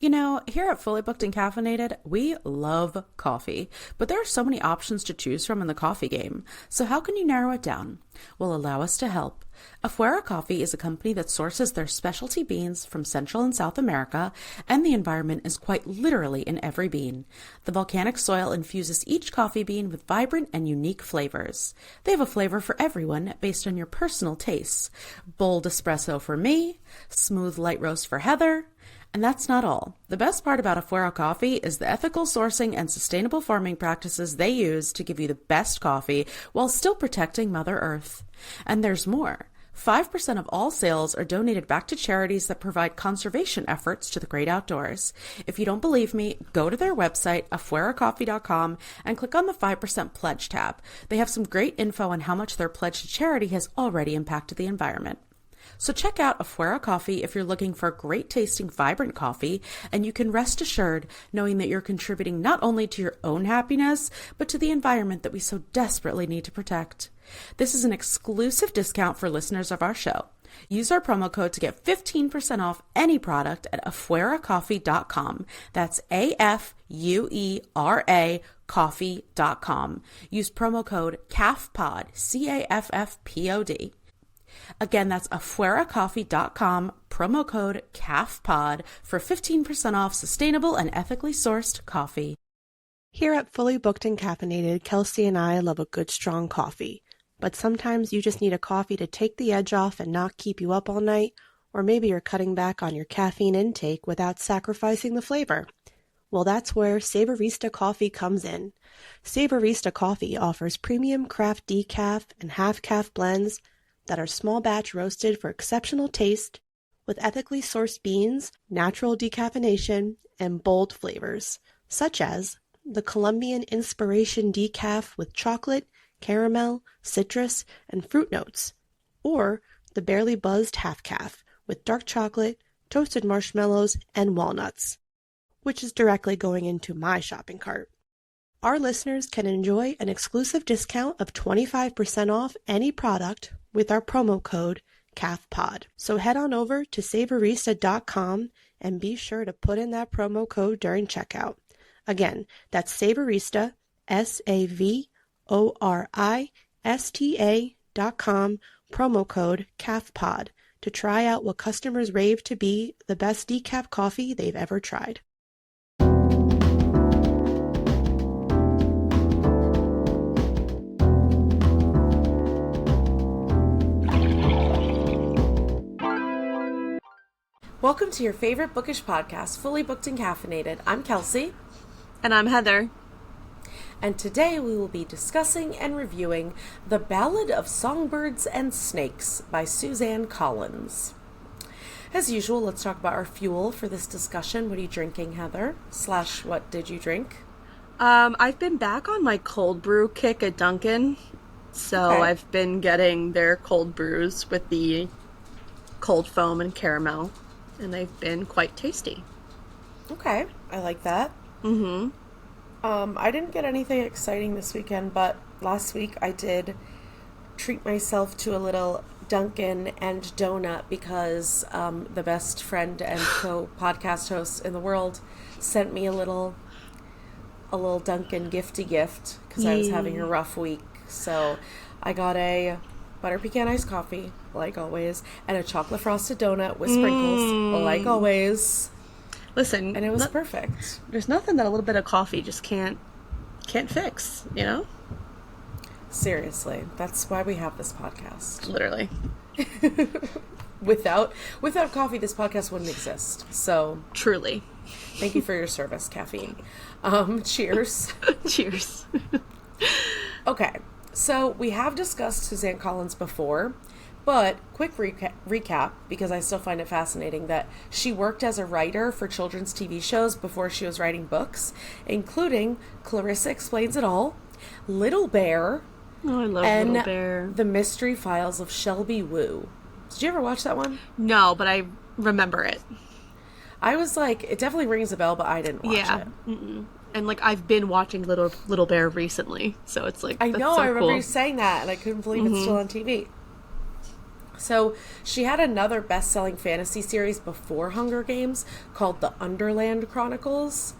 You know, here at Fully Booked and Caffeinated, we love coffee, but there are so many options to choose from in the coffee game. So how can you narrow it down? Well, allow us to help. Afuera Coffee is a company that sources their specialty beans from Central and South America, and the environment is quite literally in every bean. The volcanic soil infuses each coffee bean with vibrant and unique flavors. They have a flavor for everyone based on your personal tastes. Bold espresso for me, smooth light roast for Heather. And that's not all. The best part about Afuera Coffee is the ethical sourcing and sustainable farming practices they use to give you the best coffee while still protecting Mother Earth. And there's more. 5% of all sales are donated back to charities that provide conservation efforts to the great outdoors. If you don't believe me, go to their website, afueracoffee.com, and click on the 5% pledge tab. They have some great info on how much their pledge to charity has already impacted the environment. So check out Afuera Coffee if you're looking for great tasting, vibrant coffee, and you can rest assured knowing that you're contributing not only to your own happiness, but to the environment that we so desperately need to protect. This is an exclusive discount for listeners of our show. Use our promo code to get 15% off any product at afueracoffee.com. That's AFUERA coffee.com. Use promo code CAFFPOD, CAFFPOD. Again, that's afueracoffee.com, promo code CAFFPOD for 15% off sustainable and ethically sourced coffee. Here at Fully Booked and Caffeinated, Kelsey and I love a good strong coffee. But sometimes you just need a coffee to take the edge off and not keep you up all night, or maybe you're cutting back on your caffeine intake without sacrificing the flavor. Well, that's where Savorista Coffee comes in. Savorista Coffee offers premium craft decaf and half-calf blends that are small batch roasted for exceptional taste with ethically sourced beans, natural decaffeination, and bold flavors, such as the Colombian Inspiration Decaf with chocolate, caramel, citrus, and fruit notes, or the Barely Buzzed Half Calf with dark chocolate, toasted marshmallows, and walnuts, which is directly going into my shopping cart. Our listeners can enjoy an exclusive discount of 25% off any product with our promo code CAFFPOD. So head on over to savorista.com and be sure to put in that promo code during checkout. Again, that's Savorista, SAVORISTA.com, promo code CAFFPOD to try out what customers rave to be the best decaf coffee they've ever tried. Welcome to your favorite bookish podcast, Fully Booked and Caffeinated. I'm Kelsey. And I'm Heather. And today we will be discussing and reviewing The Ballad of Songbirds and Snakes by Suzanne Collins. As usual, let's talk about our fuel for this discussion. What are you drinking, Heather? / what did you drink? I've been back on my cold brew kick at Dunkin'. So Okay. I've been getting their cold brews with the cold foam and caramel. And they've been quite tasty. Okay, I like that. Mm-hmm. I didn't get anything exciting this weekend, but last week I did treat myself to a little Dunkin' and donut because the best friend and co-podcast host in the world sent me a little Dunkin' gifty gift because I was having a rough week. So I got a butter pecan iced coffee, like always, and a chocolate frosted donut with sprinkles, like always. Listen, And it was perfect. There's nothing that a little bit of coffee just can't fix, you know? Seriously, that's why we have this podcast. Literally. Without coffee, this podcast wouldn't exist. So Truly. thank you for your service, caffeine. Cheers. Cheers. Okay, so we have discussed Suzanne Collins before, but quick recap, because I still find it fascinating that she worked as a writer for children's TV shows before she was writing books, including Clarissa Explains It All, Little Bear, Oh, I love and Little Bear. The Mystery Files of Shelby Woo. Did you ever watch that one? No, but I remember it. I was like, it definitely rings a bell, but I didn't watch it. Mm-mm. And like I've been watching Little Bear recently, so it's like I that's know, so I remember cool. you saying that, and I couldn't believe it's still on TV. So she had another best-selling fantasy series before Hunger Games called The Underland Chronicles.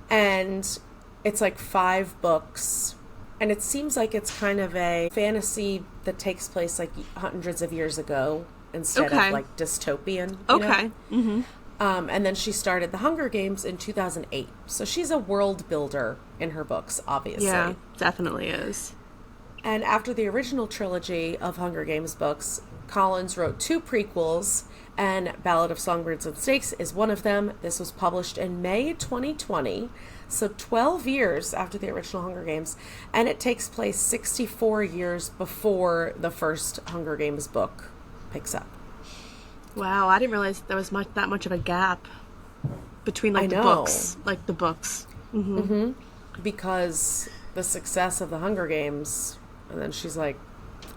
And it's like 5 books. And it seems like it's kind of a fantasy that takes place like hundreds of years ago instead of like dystopian. Okay. Mm-hmm. And then she started The Hunger Games in 2008. So she's a world builder in her books, obviously. Yeah, definitely is. And after the original trilogy of Hunger Games books, Collins wrote 2 prequels, and Ballad of Songbirds and Snakes is one of them. This was published in May 2020, so 12 years after the original Hunger Games, and it takes place 64 years before the first Hunger Games book picks up. Wow, I didn't realize there was that much of a gap between the books. Mm-hmm. Mm-hmm. Because the success of the Hunger Games, and then she's like,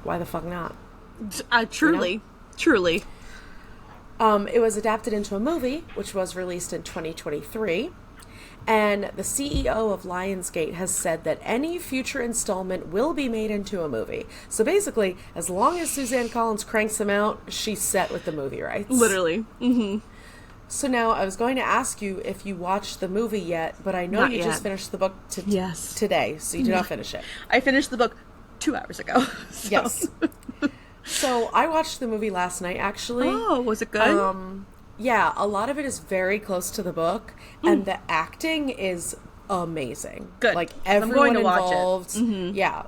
why the fuck not? Truly. It was adapted into a movie, which was released in 2023. And the CEO of Lionsgate has said that any future installment will be made into a movie. So basically, as long as Suzanne Collins cranks them out, she's set with the movie rights. Literally. Mm-hmm. So now I was going to ask you if you watched the movie yet, but I know Not you yet. just finished the book Yes. today, so you did not finish it. I finished the book 2 hours ago. So. Yes. So I watched the movie last night, actually. Oh, was it good? Yeah, a lot of it is very close to the book, and the acting is amazing. Good. Like, I'm everyone going to watch it. involved. Mm-hmm. Yeah,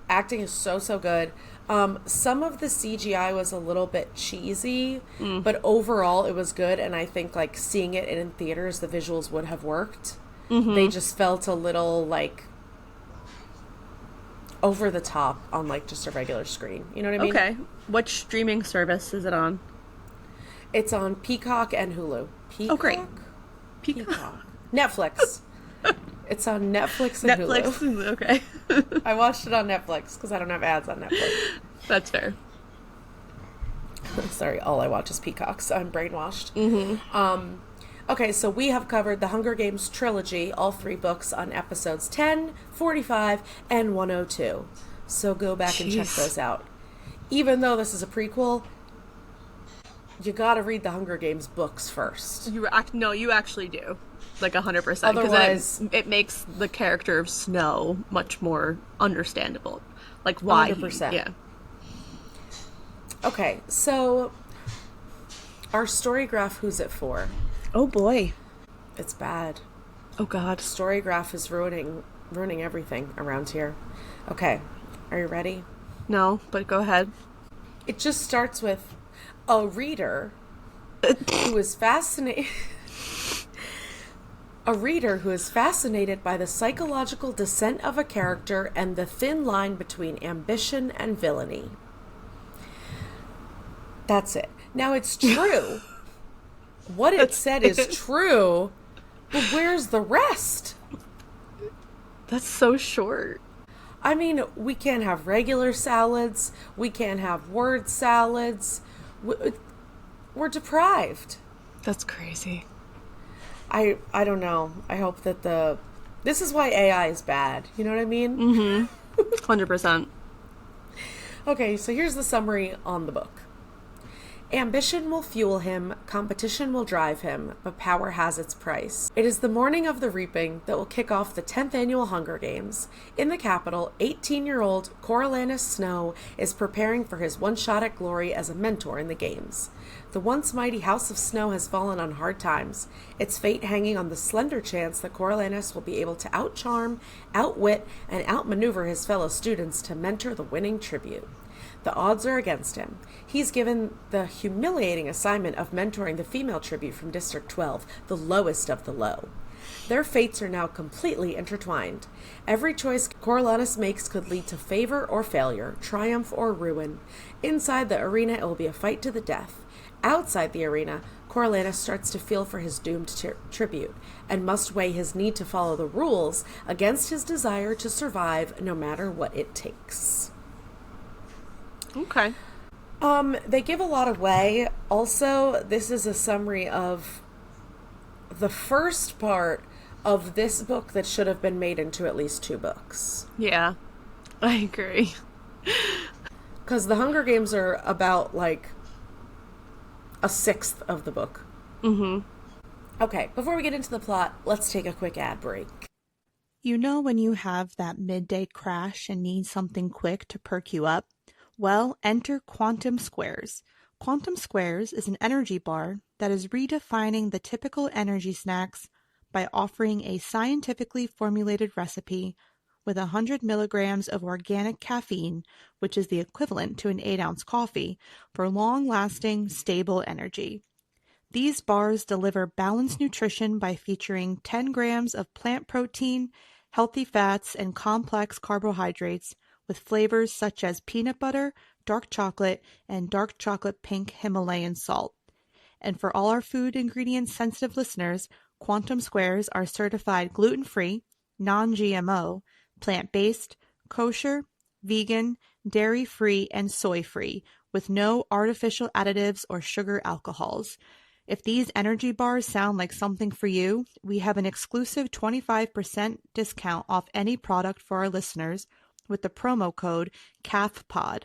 acting is so good. Some of the CGI was a little bit cheesy, but overall it was good, and I think, like, seeing it in theaters, the visuals would have worked. Mm-hmm. They just felt a little, like, over the top on, like, just a regular screen. You know what I mean? Okay. What streaming service is it on? It's on Peacock and Hulu. Peacock? Oh, great. Peacock. Netflix. It's on Netflix and Hulu. Netflix, okay. I watched it on Netflix because I don't have ads on Netflix. That's fair. Sorry, all I watch is Peacock, so I'm brainwashed. Mm-hmm. Okay, so we have covered the Hunger Games trilogy, all 3 books, on episodes 10, 45, and 102. So go back and check those out. Even though this is a prequel, you gotta read the Hunger Games books first. You actually do. Like 100%. Otherwise, because it makes the character of Snow much more understandable. Like why 100%. Yeah. Okay, so our story graph, who's it for? Oh boy. It's bad. Oh god. Story graph is ruining everything around here. Okay, are you ready? No, but go ahead. It just starts with a reader who is fascinated. A reader who is fascinated by the psychological descent of a character and the thin line between ambition and villainy. That's it. Now, it's true. What it said is true, but where's the rest? That's so short. I mean, we can't have regular salads. We can't have word salads. We're deprived. That's crazy. I don't know. I hope that this is why AI is bad. You know what I mean? Mm-hmm. 100%. Okay, so here's the summary on the book. Ambition will fuel him, competition will drive him, but power has its price. It is the morning of the reaping that will kick off the 10th annual Hunger Games. In the capital, 18-year-old Coriolanus Snow is preparing for his one shot at glory as a mentor in the games. The once mighty House of Snow has fallen on hard times, its fate hanging on the slender chance that Coriolanus will be able to outcharm, outwit, and outmaneuver his fellow students to mentor the winning tribute. The odds are against him. He's given the humiliating assignment of mentoring the female tribute from District 12, the lowest of the low. Their fates are now completely intertwined. Every choice Coriolanus makes could lead to favor or failure, triumph or ruin. Inside the arena, it will be a fight to the death. Outside the arena, Coriolanus starts to feel for his doomed tribute, and must weigh his need to follow the rules against his desire to survive no matter what it takes. Okay. They give a lot away. Also, this is a summary of the first part of this book that should have been made into at least 2 books. Yeah, I agree. Because the Hunger Games are about, like, a sixth of the book. Mm-hmm. Okay, before we get into the plot, let's take a quick ad break. You know when you have that midday crash and need something quick to perk you up? Well, enter Quantum Squares. Quantum Squares is an energy bar that is redefining the typical energy snacks by offering a scientifically formulated recipe with 100 milligrams of organic caffeine, which is the equivalent to an 8-ounce coffee, for long-lasting, stable energy. These bars deliver balanced nutrition by featuring 10 grams of plant protein, healthy fats, and complex carbohydrates with flavors such as peanut butter, dark chocolate, and dark chocolate pink Himalayan salt. And for all our food ingredient sensitive listeners, Quantum Squares are certified gluten-free, non-GMO, plant-based, kosher, vegan, dairy-free, and soy-free, with no artificial additives or sugar alcohols. If these energy bars sound like something for you, we have an exclusive 25% discount off any product for our listeners with the promo code CAFPOD.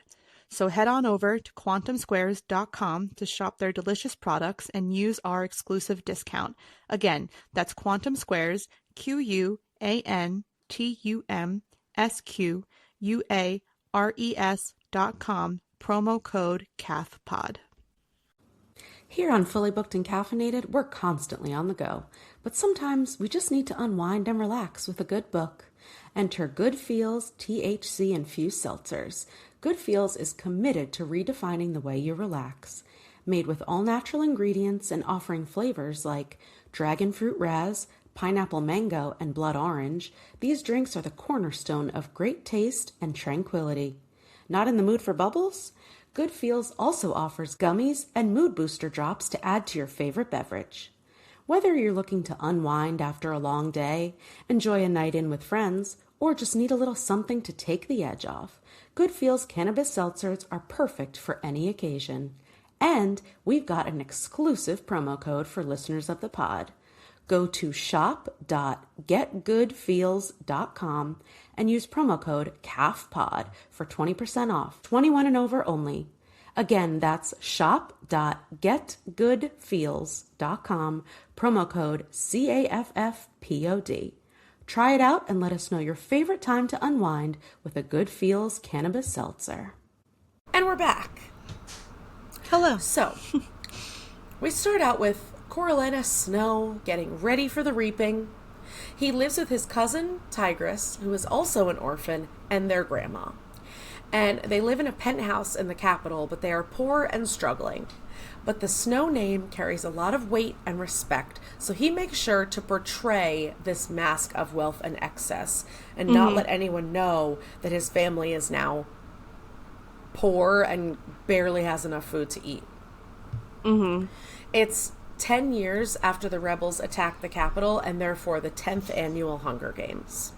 So head on over to quantumsquares.com to shop their delicious products and use our exclusive discount. Again, that's Quantum Squares, QUANTUMSQUARES.com, promo code CAFPOD. Here on Fully Booked and Caffeinated, we're constantly on the go, but sometimes we just need to unwind and relax with a good book. Enter Good Feels THC-infused seltzers. Good Feels is committed to redefining the way you relax. Made with all-natural ingredients and offering flavors like dragon fruit raz, pineapple mango, and blood orange, these drinks are the cornerstone of great taste and tranquility. Not in the mood for bubbles? Good Feels also offers gummies and mood booster drops to add to your favorite beverage. Whether you're looking to unwind after a long day, enjoy a night in with friends, or just need a little something to take the edge off, Good Feels Cannabis Seltzers are perfect for any occasion. And we've got an exclusive promo code for listeners of the pod. Go to shop.getgoodfeels.com and use promo code CAFPOD for 20% off, 21 and over only. Again, that's shop.getgoodfeels.com, promo code CAFFPOD. Try it out and let us know your favorite time to unwind with a Good Feels Cannabis Seltzer. And we're back. Hello. So, we start out with Coriolanus Snow getting ready for the reaping. He lives with his cousin, Tigress, who is also an orphan, and their grandma. And they live in a penthouse in the capital, but they are poor and struggling. But the Snow name carries a lot of weight and respect, so he makes sure to portray this mask of wealth and excess and not let anyone know that his family is now poor and barely has enough food to eat. It's 10 years after the rebels attacked the capital, and therefore the 10th annual Hunger Games.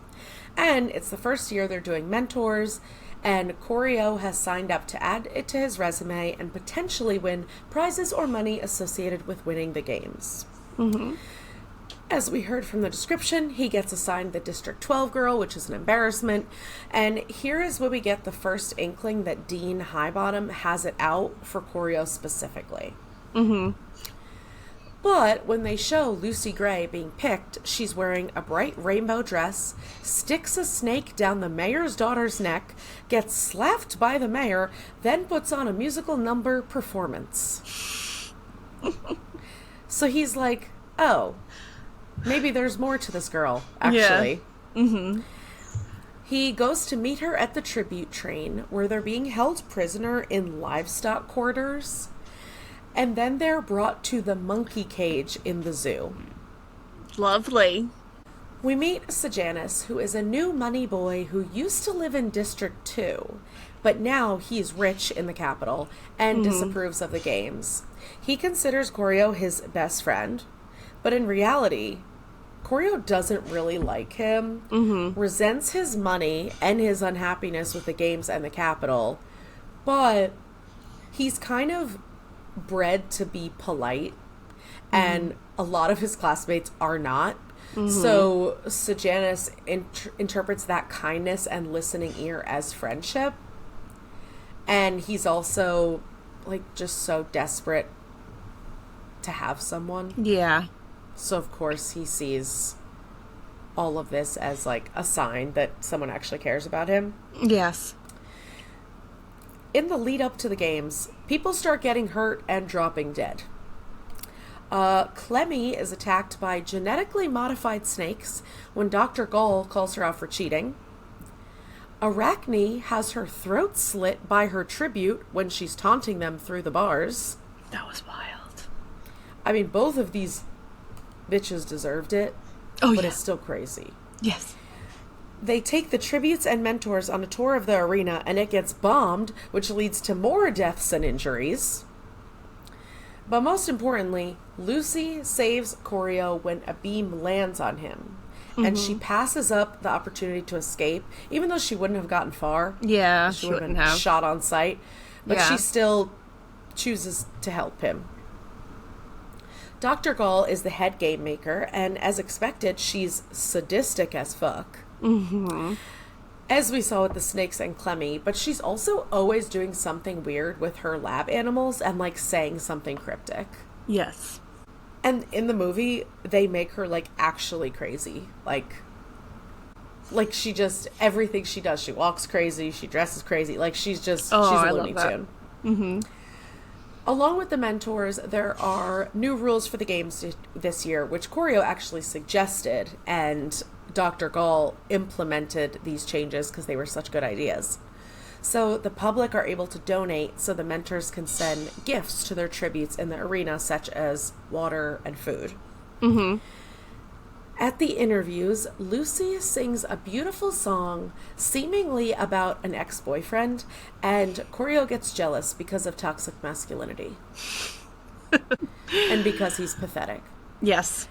And it's the first year they're doing mentors, and Corio has signed up to add it to his resume and potentially win prizes or money associated with winning the games. As we heard from the description, he gets assigned the District 12 girl, which is an embarrassment. And here is where we get the first inkling that Dean Highbottom has it out for Corio specifically. But when they show Lucy Gray being picked, she's wearing a bright rainbow dress, sticks a snake down the mayor's daughter's neck, gets slapped by the mayor, then puts on a musical number performance. So he's like, oh, maybe there's more to this girl, actually. He goes to meet her at the tribute train, where they're being held prisoner in livestock quarters. And then they're brought to the monkey cage in the zoo. Lovely. We meet Sejanus, who is a new money boy who used to live in District 2, but now he's rich in the capital and disapproves of the games. He considers Corio his best friend, but in reality, Corio doesn't really like him, resents his money and his unhappiness with the games and the capital, but he's kind of bred to be polite, and a lot of his classmates are not. So Sejanus interprets that kindness and listening ear as friendship, And he's also, like, just so desperate to have someone. Yeah. So, of course, he sees all of this as, like, a sign that someone actually cares about him. Yes. In the lead up to the games, people start getting hurt and dropping dead. Clemmy is attacked by genetically modified snakes when Dr. Gaul calls her out for cheating. Arachne has her throat slit by her tribute when she's taunting them through the bars. That was wild. I mean, both of these bitches deserved it, but it's still crazy. Yes. They take the tributes and mentors on a tour of the arena, and it gets bombed, which leads to more deaths and injuries. But most importantly, Lucy saves Corio when a beam lands on him. And she passes up the opportunity to escape, even though she wouldn't have gotten far. Yeah, she would have been shot on sight. But she still chooses to help him. Dr. Gaul is the head game maker, and as expected, she's sadistic as fuck. Mm-hmm. As we saw with the snakes and Clemmy, but she's also always doing something weird with her lab animals and, like, saying something cryptic. Yes. And in the movie, they make her, like, actually crazy. Like she just, everything she does, she walks crazy, she dresses crazy. Like, she's just, she's a Looney Tune. Mm-hmm. Along with the mentors, there are new rules for the games this year, which Corio actually suggested, and Dr. Gaul implemented these changes because they were such good ideas. So the public are able to donate so the mentors can send gifts to their tributes in the arena, such as water and food. Mm-hmm. At the interviews, Lucy sings a beautiful song seemingly about an ex-boyfriend, and Corio gets jealous because of toxic masculinity. And because he's pathetic. Yes.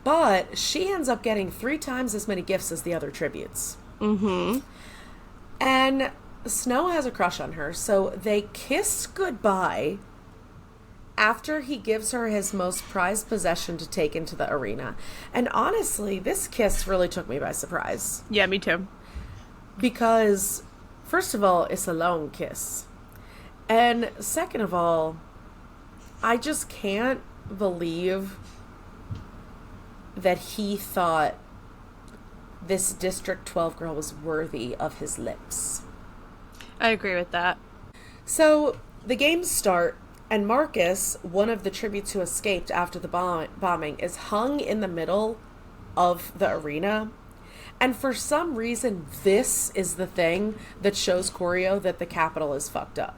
But she ends up getting 3 times as many gifts as the other tributes. Mm-hmm. And Snow has a crush on her, so they kiss goodbye after he gives her his most prized possession to take into the arena. And honestly, this kiss really took me by surprise. Yeah, me too. Because, first of all, it's a long kiss. And second of all, I just can't believe that he thought this District 12 girl was worthy of his lips. I agree with that. So, the games start, and Marcus, one of the tributes who escaped after the bombing, is hung in the middle of the arena. And for some reason, this is the thing that shows Corio that the Capitol is fucked up.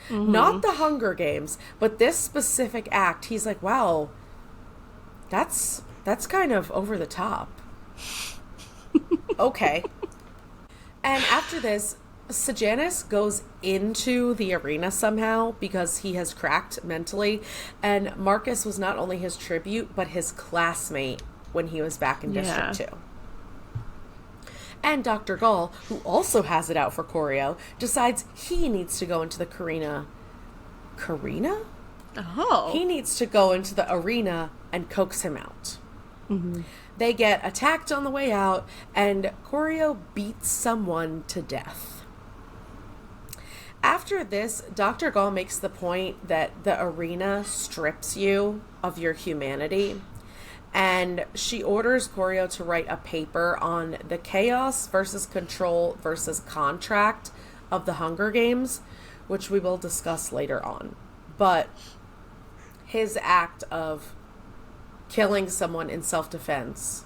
Mm-hmm. Not the Hunger Games, but this specific act. He's like, wow, that's kind of over the top. Okay. And after this, Sejanus goes into the arena somehow because he has cracked mentally, and Marcus was not only his tribute, but his classmate when he was back in District 2. And Dr. Gaul, who also has it out for Corio, decides he needs to go into the Carina? Oh. He needs to go into the arena and coax him out. Mm-hmm. They get attacked on the way out, and Corio beats someone to death. After this, Dr. Gaul makes the point that the arena strips you of your humanity, and she orders Corio to write a paper on the chaos versus control versus contract of the Hunger Games, which we will discuss later on. But his act of killing someone in self-defense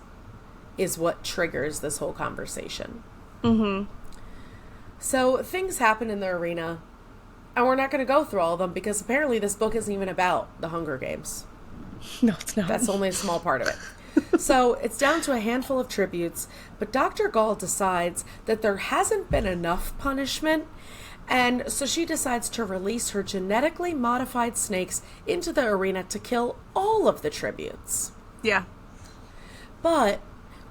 is what triggers this whole conversation. Mm-hmm. So things happen in the arena, and we're not going to go through all of them because apparently this book isn't even about the Hunger Games. No, it's not. That's only a small part of it. So it's down to a handful of tributes, but Dr. Gaul decides that there hasn't been enough punishment, and so she decides to release her genetically modified snakes into the arena to kill all of the tributes. Yeah. But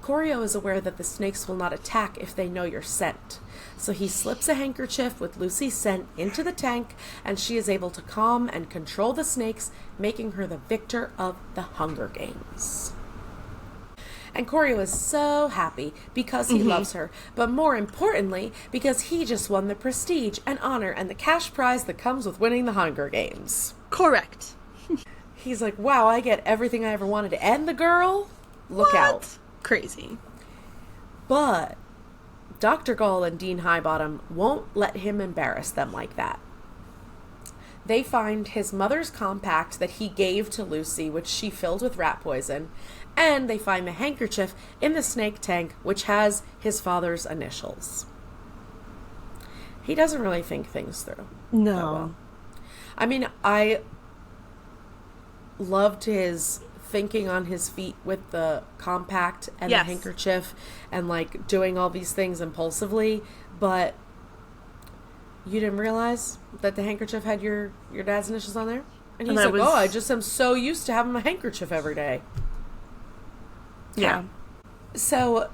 Corio is aware that the snakes will not attack if they know your scent. So he slips a handkerchief with Lucy's scent into the tank, and she is able to calm and control the snakes, making her the victor of the Hunger Games. And Corio is so happy because he loves her, but more importantly, because he just won the prestige and honor and the cash prize that comes with winning the Hunger Games. Correct. He's like, wow, I get everything I ever wanted. And the girl? Look out. Crazy. But Dr. Gaul and Dean Highbottom won't let him embarrass them like that. They find his mother's compact that he gave to Lucy, which she filled with rat poison, and they find the handkerchief in the snake tank, which has his father's initials. He doesn't really think things through. No. Well. I mean, I loved his thinking on his feet with the compact and the handkerchief and, like, doing all these things impulsively, but you didn't realize that the handkerchief had your dad's initials on there? And he's like, I just am so used to having my handkerchief every day. Yeah. So,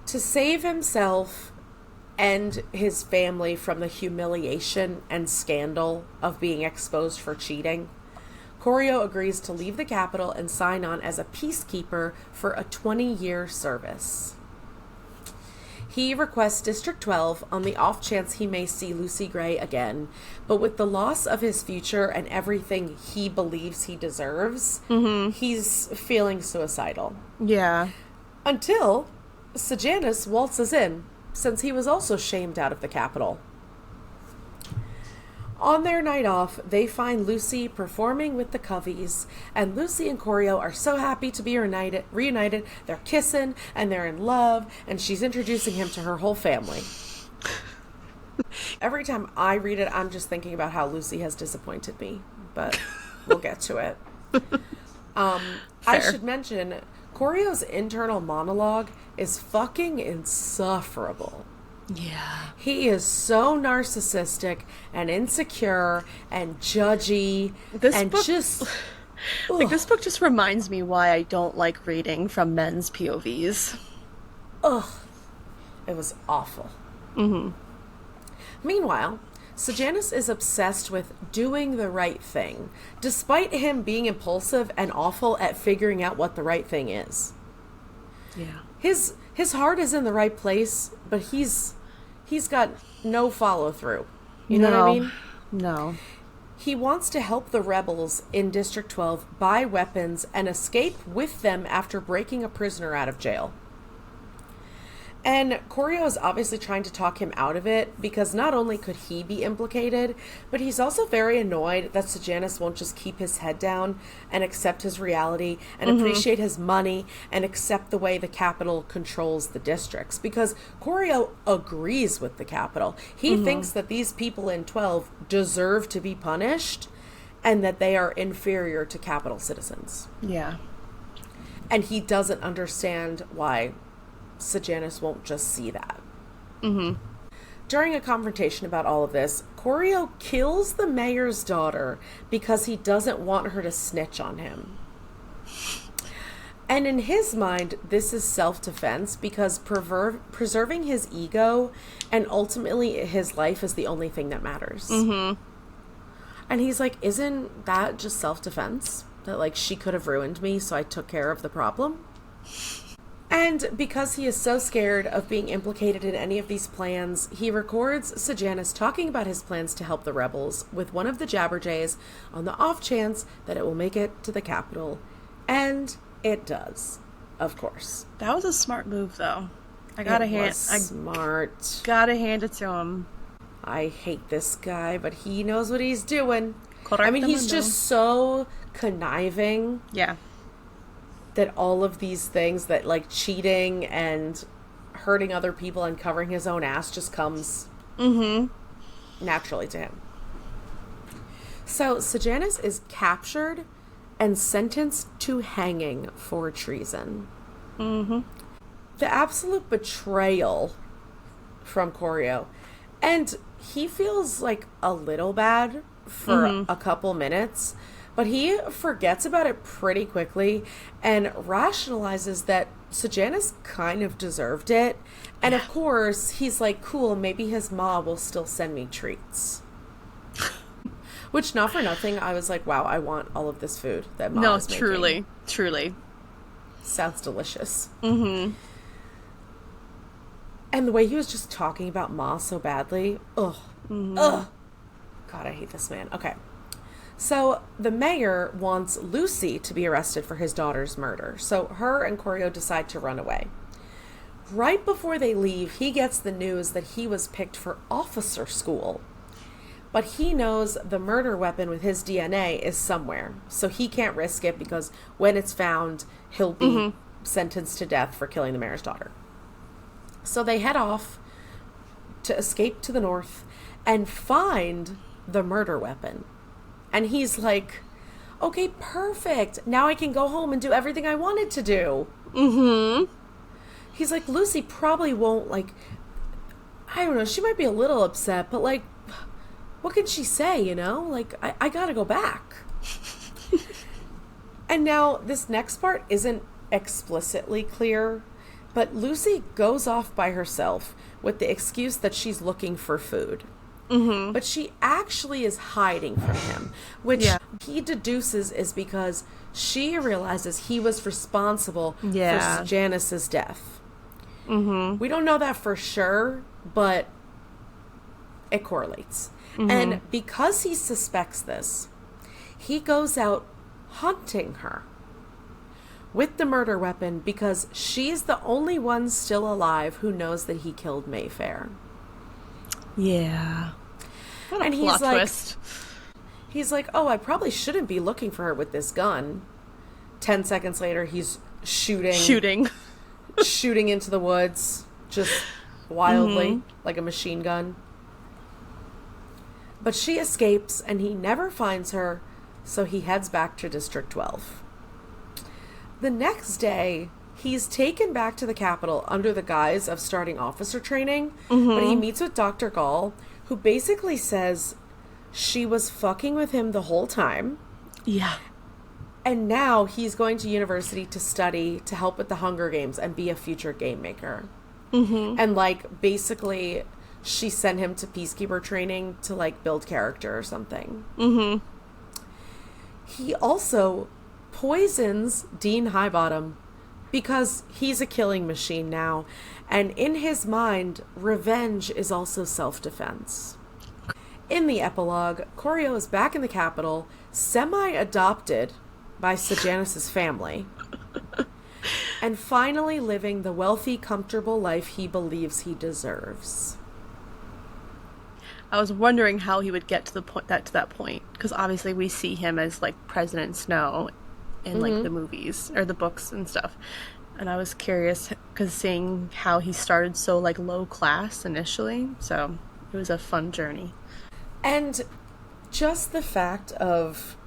to save himself and his family from the humiliation and scandal of being exposed for cheating, Corio agrees to leave the capital and sign on as a peacekeeper for a 20-year service. He requests District 12 on the off chance he may see Lucy Gray again, but with the loss of his future and everything he believes he deserves, he's feeling suicidal. Yeah. Until Sejanus waltzes in, since he was also shamed out of the capital. On their night off, they find Lucy performing with the Coveys, and Lucy and Corio are so happy to be reunited. They're kissing, and they're in love, and she's introducing him to her whole family. Every time I read it, I'm just thinking about how Lucy has disappointed me, but we'll get to it. I should mention, Corio's internal monologue is fucking insufferable. Yeah. He is so narcissistic and insecure and judgy. This book just reminds me why I don't like reading from men's POVs. Ugh. It was awful. Meanwhile, Sejanus is obsessed with doing the right thing, despite him being impulsive and awful at figuring out what the right thing is. Yeah. His heart is in the right place, but he's got no follow through. You know what I mean? No. He wants to help the rebels in District 12 buy weapons and escape with them after breaking a prisoner out of jail. And Corio is obviously trying to talk him out of it, because not only could he be implicated, but he's also very annoyed that Sejanus won't just keep his head down and accept his reality and appreciate his money and accept the way the capital controls the districts. Because Corio agrees with the capital. He thinks that these people in 12 deserve to be punished and that they are inferior to capital citizens. Yeah. And he doesn't understand why Sejanus won't just see that. During a confrontation about all of this, Corio kills the mayor's daughter because he doesn't want her to snitch on him. And in his mind, this is self-defense because preserving his ego and ultimately his life is the only thing that matters. And he's like, isn't that just self-defense? That, like, she could have ruined me, so I took care of the problem? And because he is so scared of being implicated in any of these plans, he records Sejanus talking about his plans to help the rebels with one of the Jabberjays on the off chance that it will make it to the capital. And it does, of course. That was a smart move, though. Gotta hand it to him. I hate this guy, but he knows what he's doing. Correctamundo. I mean, he's just so conniving. Yeah. That all of these things, that like cheating and hurting other people and covering his own ass, just comes naturally to him. So Sejanus is captured and sentenced to hanging for treason. The absolute betrayal from Corio. And he feels like a little bad for a couple minutes, but he forgets about it pretty quickly and rationalizes that Sejanus kind of deserved it. And of course, he's like, cool, maybe his mom will still send me treats. Which, not for nothing, I was like, wow, I want all of this food that mom is making. Truly. Sounds delicious. Mm-hmm. And the way he was just talking about Ma so badly. Ugh. Mm-hmm. Ugh. God, I hate this man. Okay. So the mayor wants Lucy to be arrested for his daughter's murder. So her and Corio decide to run away. Right before they leave, he gets the news that he was picked for officer school. But he knows the murder weapon with his DNA is somewhere. So he can't risk it because when it's found, he'll be sentenced to death for killing the mayor's daughter. So they head off to escape to the north and find the murder weapon. And he's like, okay, perfect. Now I can go home and do everything I wanted to do. Mm-hmm. He's like, Lucy probably won't, like, I don't know, she might be a little upset, but, like, what can she say, you know? Like, I gotta go back. And now, this next part isn't explicitly clear, but Lucy goes off by herself with the excuse that she's looking for food. Mm-hmm. But she actually is hiding from him, which he deduces is because she realizes he was responsible for Janice's death. Mm-hmm. We don't know that for sure, but it correlates. Mm-hmm. And because he suspects this, he goes out hunting her with the murder weapon because she's the only one still alive who knows that he killed Mayfair. Yeah. What a and plot twist. He's like, oh, I probably shouldn't be looking for her with this gun. 10 seconds later, he's shooting into the woods, just wildly, like a machine gun. But she escapes, and he never finds her, so he heads back to District 12. The next day, he's taken back to the capital under the guise of starting officer training, but he meets with Dr. Gaul, who basically says she was fucking with him the whole time. Yeah. And now he's going to university to study, to help with the Hunger Games and be a future game maker. Mm-hmm. And, like, basically, she sent him to peacekeeper training to, like, build character or something. Mm-hmm. He also poisons Dean Highbottom because he's a killing machine now. And in his mind, revenge is also self-defense. In the epilogue, Corio is back in the capital, semi-adopted by Sejanus's family, and finally living the wealthy, comfortable life he believes he deserves. I was wondering how he would get to that point, because obviously we see him as like President Snow in like the movies or the books and stuff, and I was curious because seeing how he started so like low class initially, so it was a fun journey. And just the fact of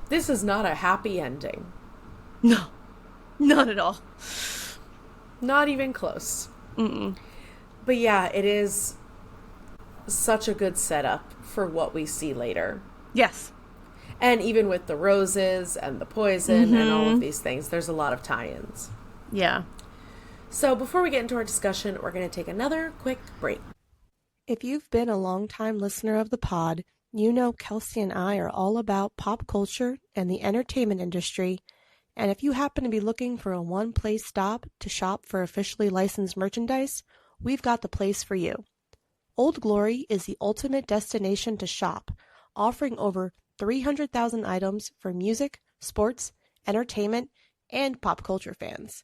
this is not a happy ending. No, not at all. Not even close. Mm-mm. But yeah, it is such a good setup for what we see later. Yes. And even with the roses and the poison and all of these things, there's a lot of tie-ins. Yeah. So before we get into our discussion, we're going to take another quick break. If you've been a long-time listener of the pod, you know Kelsey and I are all about pop culture and the entertainment industry, and if you happen to be looking for a one-place stop to shop for officially licensed merchandise, we've got the place for you. Old Glory is the ultimate destination to shop, offering over 300,000 items for music, sports, entertainment, and pop culture fans.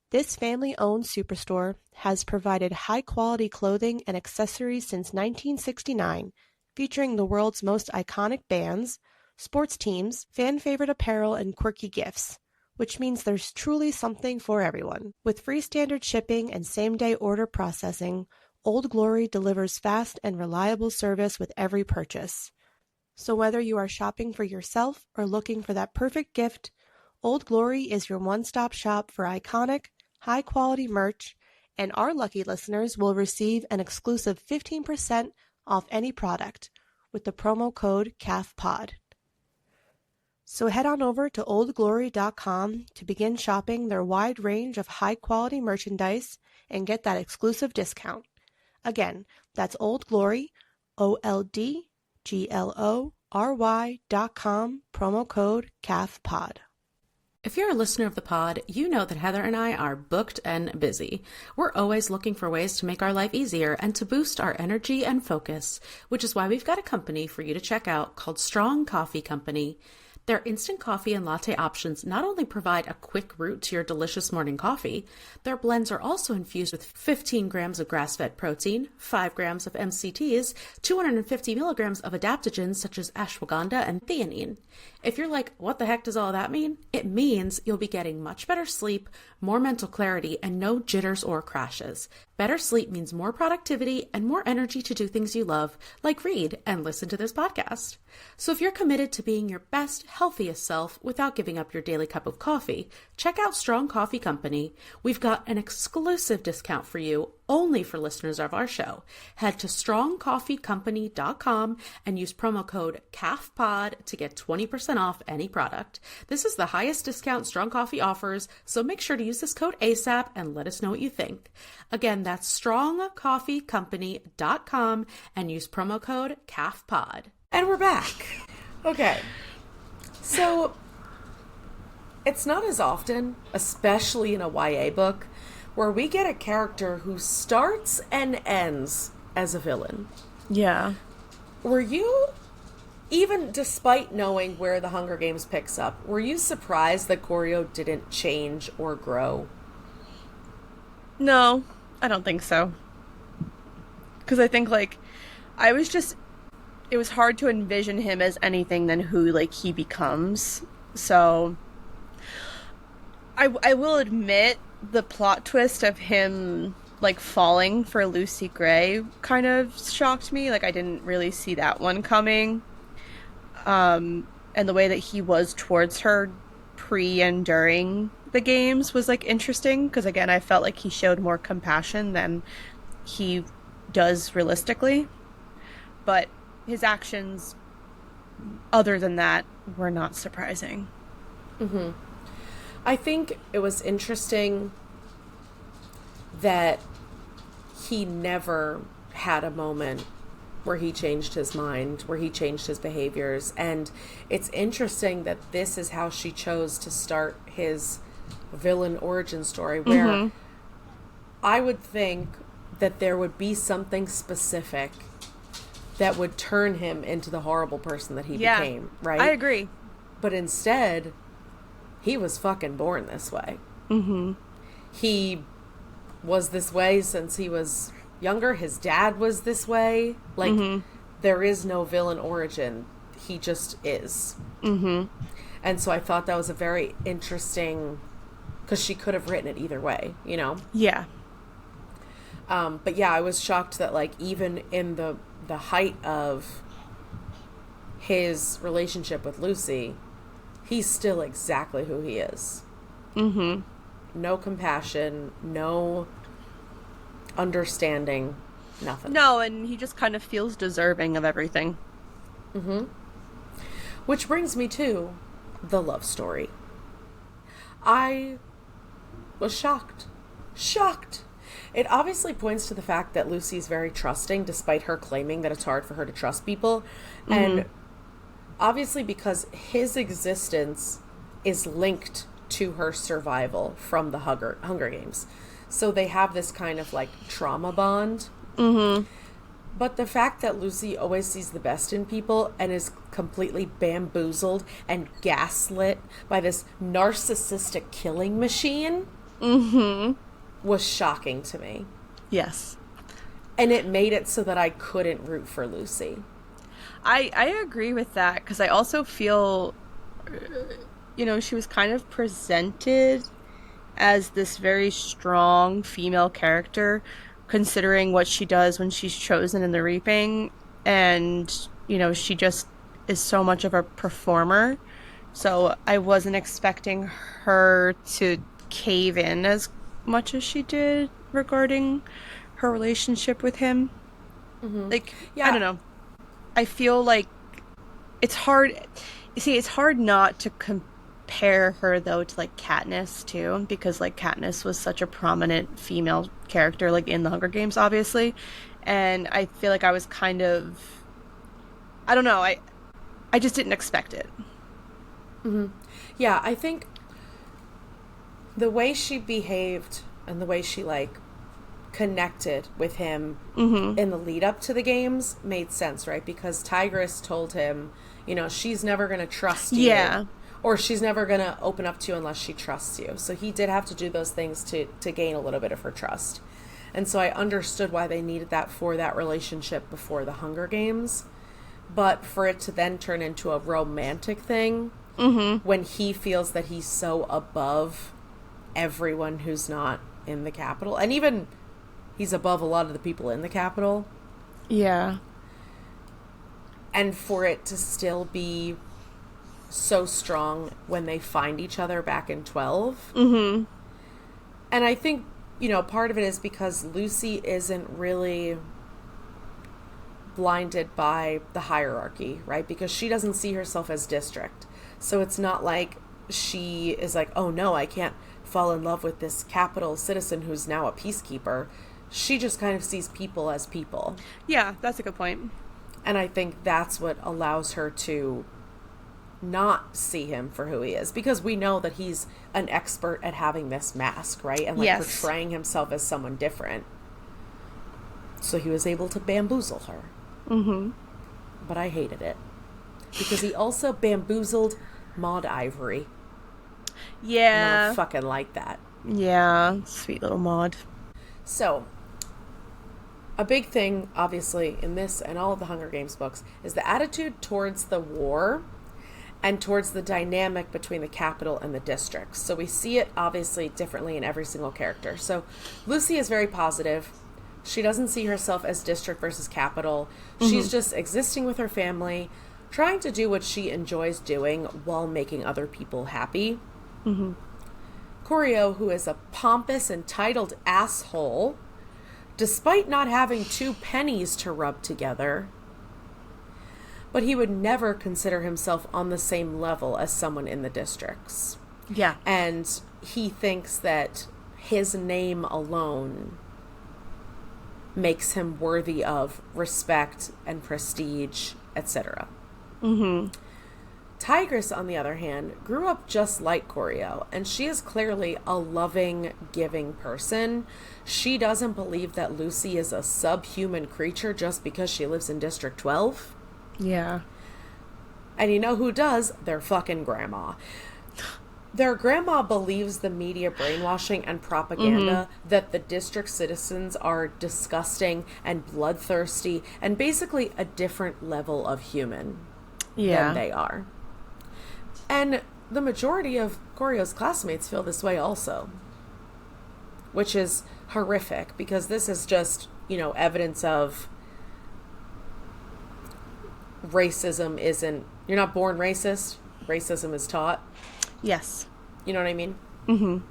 This family-owned superstore has provided high-quality clothing and accessories since 1969, featuring the world's most iconic bands, sports teams, fan-favorite apparel, and quirky gifts, which means there's truly something for everyone. With free standard shipping and same-day order processing, Old Glory delivers fast and reliable service with every purchase. So whether you are shopping for yourself or looking for that perfect gift, Old Glory is your one-stop shop for iconic, high-quality merch, and our lucky listeners will receive an exclusive 15% off any product with the promo code CAFPOD. So head on over to oldglory.com to begin shopping their wide range of high-quality merchandise and get that exclusive discount. Again, that's Old Glory, OLDGLORY.com, promo code CAFPOD. If you're a listener of the pod, you know that Heather and I are booked and busy. We're always looking for ways to make our life easier and to boost our energy and focus, which is why we've got a company for you to check out called Strong Coffee Company. Their instant coffee and latte options not only provide a quick route to your delicious morning coffee, their blends are also infused with 15 grams of grass-fed protein, 5 grams of MCTs, 250 milligrams of adaptogens such as ashwagandha and theanine. If you're like, what the heck does all that mean? It means you'll be getting much better sleep, more mental clarity, and no jitters or crashes. Better sleep means more productivity and more energy to do things you love, like read and listen to this podcast. So if you're committed to being your best, healthiest self without giving up your daily cup of coffee, check out Strong Coffee Company. We've got an exclusive discount for you only for listeners of our show. Head to strongcoffeecompany.com and use promo code CAFPOD to get 20% off any product. This is the highest discount Strong Coffee offers, so make sure to use this code ASAP and let us know what you think. Again, that's strongcoffeecompany.com and use promo code CAFPOD. And we're back. Okay. So, it's not as often, especially in a YA book, where we get a character who starts and ends as a villain. Yeah. Were you, even despite knowing where the Hunger Games picks up, were you surprised that Corio didn't change or grow? No, I don't think so. Because I think, it was hard to envision him as anything than who, he becomes. So, I will admit, the plot twist of him, falling for Lucy Gray kind of shocked me. I didn't really see that one coming. And the way that he was towards her pre and during the games was, interesting. Because, again, I felt like he showed more compassion than he does realistically. But his actions, other than that, were not surprising. Mm-hmm. I think it was interesting that he never had a moment where he changed his mind, where he changed his behaviors. And it's interesting that this is how she chose to start his villain origin story, where I would think that there would be something specific that would turn him into the horrible person that he became, right? I agree. But instead, he was fucking born this way. Mm-hmm. He was this way since he was younger. His dad was this way. There is no villain origin. He just is. Mm-hmm. And so I thought that was a very interesting, because she could have written it either way, you know? Yeah. But yeah, I was shocked that even in the height of his relationship with Lucy, he's still exactly who he is. Mm-hmm. No compassion, no understanding, nothing. No, and he just kind of feels deserving of everything. Mm-hmm. Which brings me to the love story. I was shocked. Shocked! It obviously points to the fact that Lucy's very trusting, despite her claiming that it's hard for her to trust people. Mm-hmm. And obviously because his existence is linked to her survival from the Hunger Games. So they have this kind of trauma bond. Mm-hmm. But the fact that Lucy always sees the best in people and is completely bamboozled and gaslit by this narcissistic killing machine was shocking to me. Yes. And it made it so that I couldn't root for Lucy. I agree with that, because I also feel, she was kind of presented as this very strong female character, considering what she does when she's chosen in the Reaping. And, she just is so much of a performer. So I wasn't expecting her to cave in as much as she did regarding her relationship with him. Mm-hmm. I don't know. I feel like it's hard. You see, it's hard not to compare her, though, to, Katniss, too, because, Katniss was such a prominent female character, in the Hunger Games, obviously. And I feel like I was kind of... I don't know. I just didn't expect it. Mm-hmm. Yeah, I think the way she behaved and the way she, like, connected with him in the lead up to the games made sense, right? Because Tigress told him, you know, she's never going to trust you. Yeah. Or she's never going to open up to you unless she trusts you. So he did have to do those things to gain a little bit of her trust. And so I understood why they needed that for that relationship before the Hunger Games. But for it to then turn into a romantic thing, when he feels that he's so above everyone who's not in the Capitol, and even he's above a lot of the people in the Capitol. Yeah. And for it to still be so strong when they find each other back in 12. And I think, you know, part of it is because Lucy isn't really blinded by the hierarchy, right? Because she doesn't see herself as district. So it's not like she is like, oh no, I can't fall in love with this capital citizen who's now a peacekeeper. She just kind of sees people as people. Yeah, that's a good point. And I think that's what allows her to not see him for who he is, because we know that he's an expert at having this mask, right? And like portraying himself as someone different. So he was able to bamboozle her. But I hated it because he also bamboozled Maud Ivory. Yeah. And I fucking like that. Yeah, sweet little Maud. So a big thing, obviously, in this and all of the Hunger Games books is the attitude towards the war and towards the dynamic between the capital and the districts. So we see it obviously differently in every single character. So Lucy is very positive. She doesn't see herself as district versus capital. She's just existing with her family, trying to do what she enjoys doing while making other people happy. Corio, who is a pompous, entitled asshole, despite not having 2 pennies to rub together, but he would never consider himself on the same level as someone in the districts. Yeah. And he thinks that his name alone makes him worthy of respect and prestige, etc. Tigress, on the other hand, grew up just like Corio, and she is clearly a loving, giving person. She doesn't believe that Lucy is a subhuman creature just because she lives in District 12. Yeah. And you know who does? Their fucking grandma. Their grandma believes the media brainwashing and propaganda that the district citizens are disgusting and bloodthirsty and basically a different level of human than they are. And the majority of Corio's classmates feel this way also, which is horrific because this is just, you know, evidence of racism isn't, you're not born racist. Racism is taught. Yes. You know what I mean?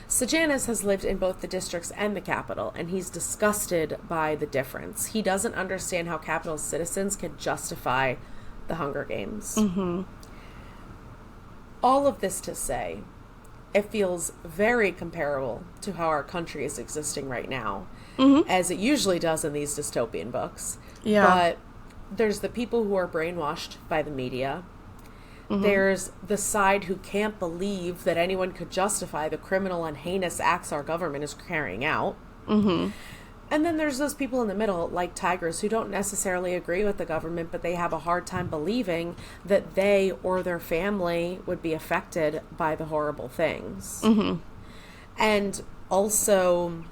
Sejanus has lived in both the districts and the capital, and he's disgusted by the difference. He doesn't understand how capital citizens can justify the Hunger Games. All of this to say, it feels very comparable to how our country is existing right now, as it usually does in these dystopian books. Yeah. But there's the people who are brainwashed by the media. There's the side who can't believe that anyone could justify the criminal and heinous acts our government is carrying out. And then there's those people in the middle, like Tigress, who don't necessarily agree with the government, but they have a hard time believing that they or their family would be affected by the horrible things. And also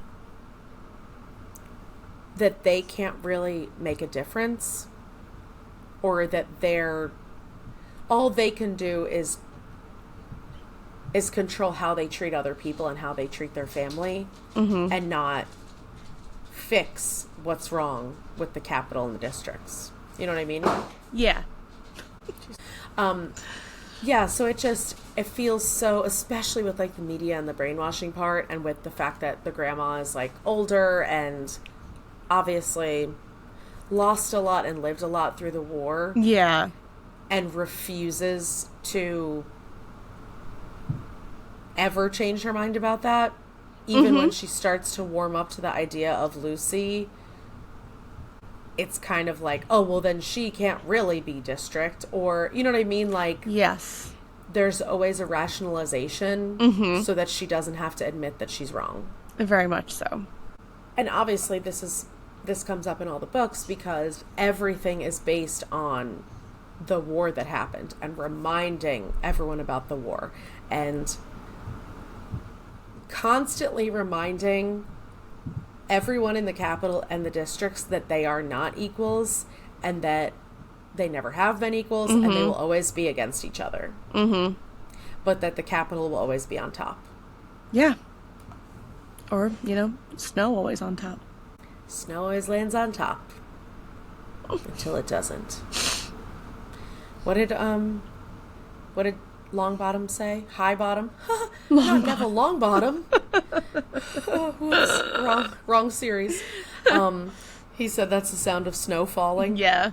that they can't really make a difference, or that all they can do is control how they treat other people and how they treat their family, and not fix what's wrong with the capital and the districts. You know what I mean? Yeah. Yeah, so it feels so, especially with like the media and the brainwashing part, and with the fact that the grandma is like older and obviously lost a lot and lived a lot through the war. Yeah. And refuses to ever change her mind about that. Even when she starts to warm up to the idea of Lucy, it's kind of like, oh, well, then she can't really be district. Or, you know what I mean? Like, yes, there's always a rationalization so that she doesn't have to admit that she's wrong. Very much so. And obviously this comes up in all the books because everything is based on the war that happened and reminding everyone about the war and constantly reminding everyone in the capital and the districts that they are not equals and that they never have been equals and they will always be against each other. But that the capital will always be on top. Yeah. Or, snow always on top. Snow always lands on top. Until it doesn't. What did Longbottom say? High bottom? Not Neville Longbottom. Whoops. Wrong series. He said that's the sound of snow falling. Yeah.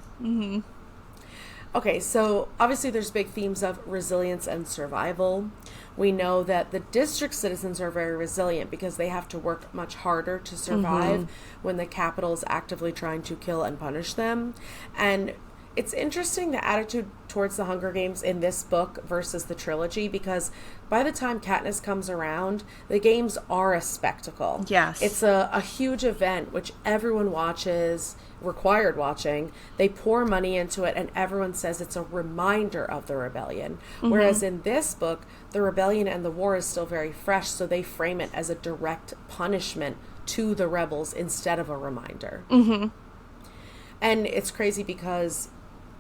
Okay, so obviously there's big themes of resilience and survival. We know that the district citizens are very resilient because they have to work much harder to survive when the capital is actively trying to kill and punish them. And it's interesting the attitude towards the Hunger Games in this book versus the trilogy because by the time Katniss comes around, the games are a spectacle. Yes. It's a huge event which everyone watches, required watching. They pour money into it and everyone says it's a reminder of the rebellion. Whereas in this book, the rebellion and the war is still very fresh, so they frame it as a direct punishment to the rebels instead of a reminder. And it's crazy because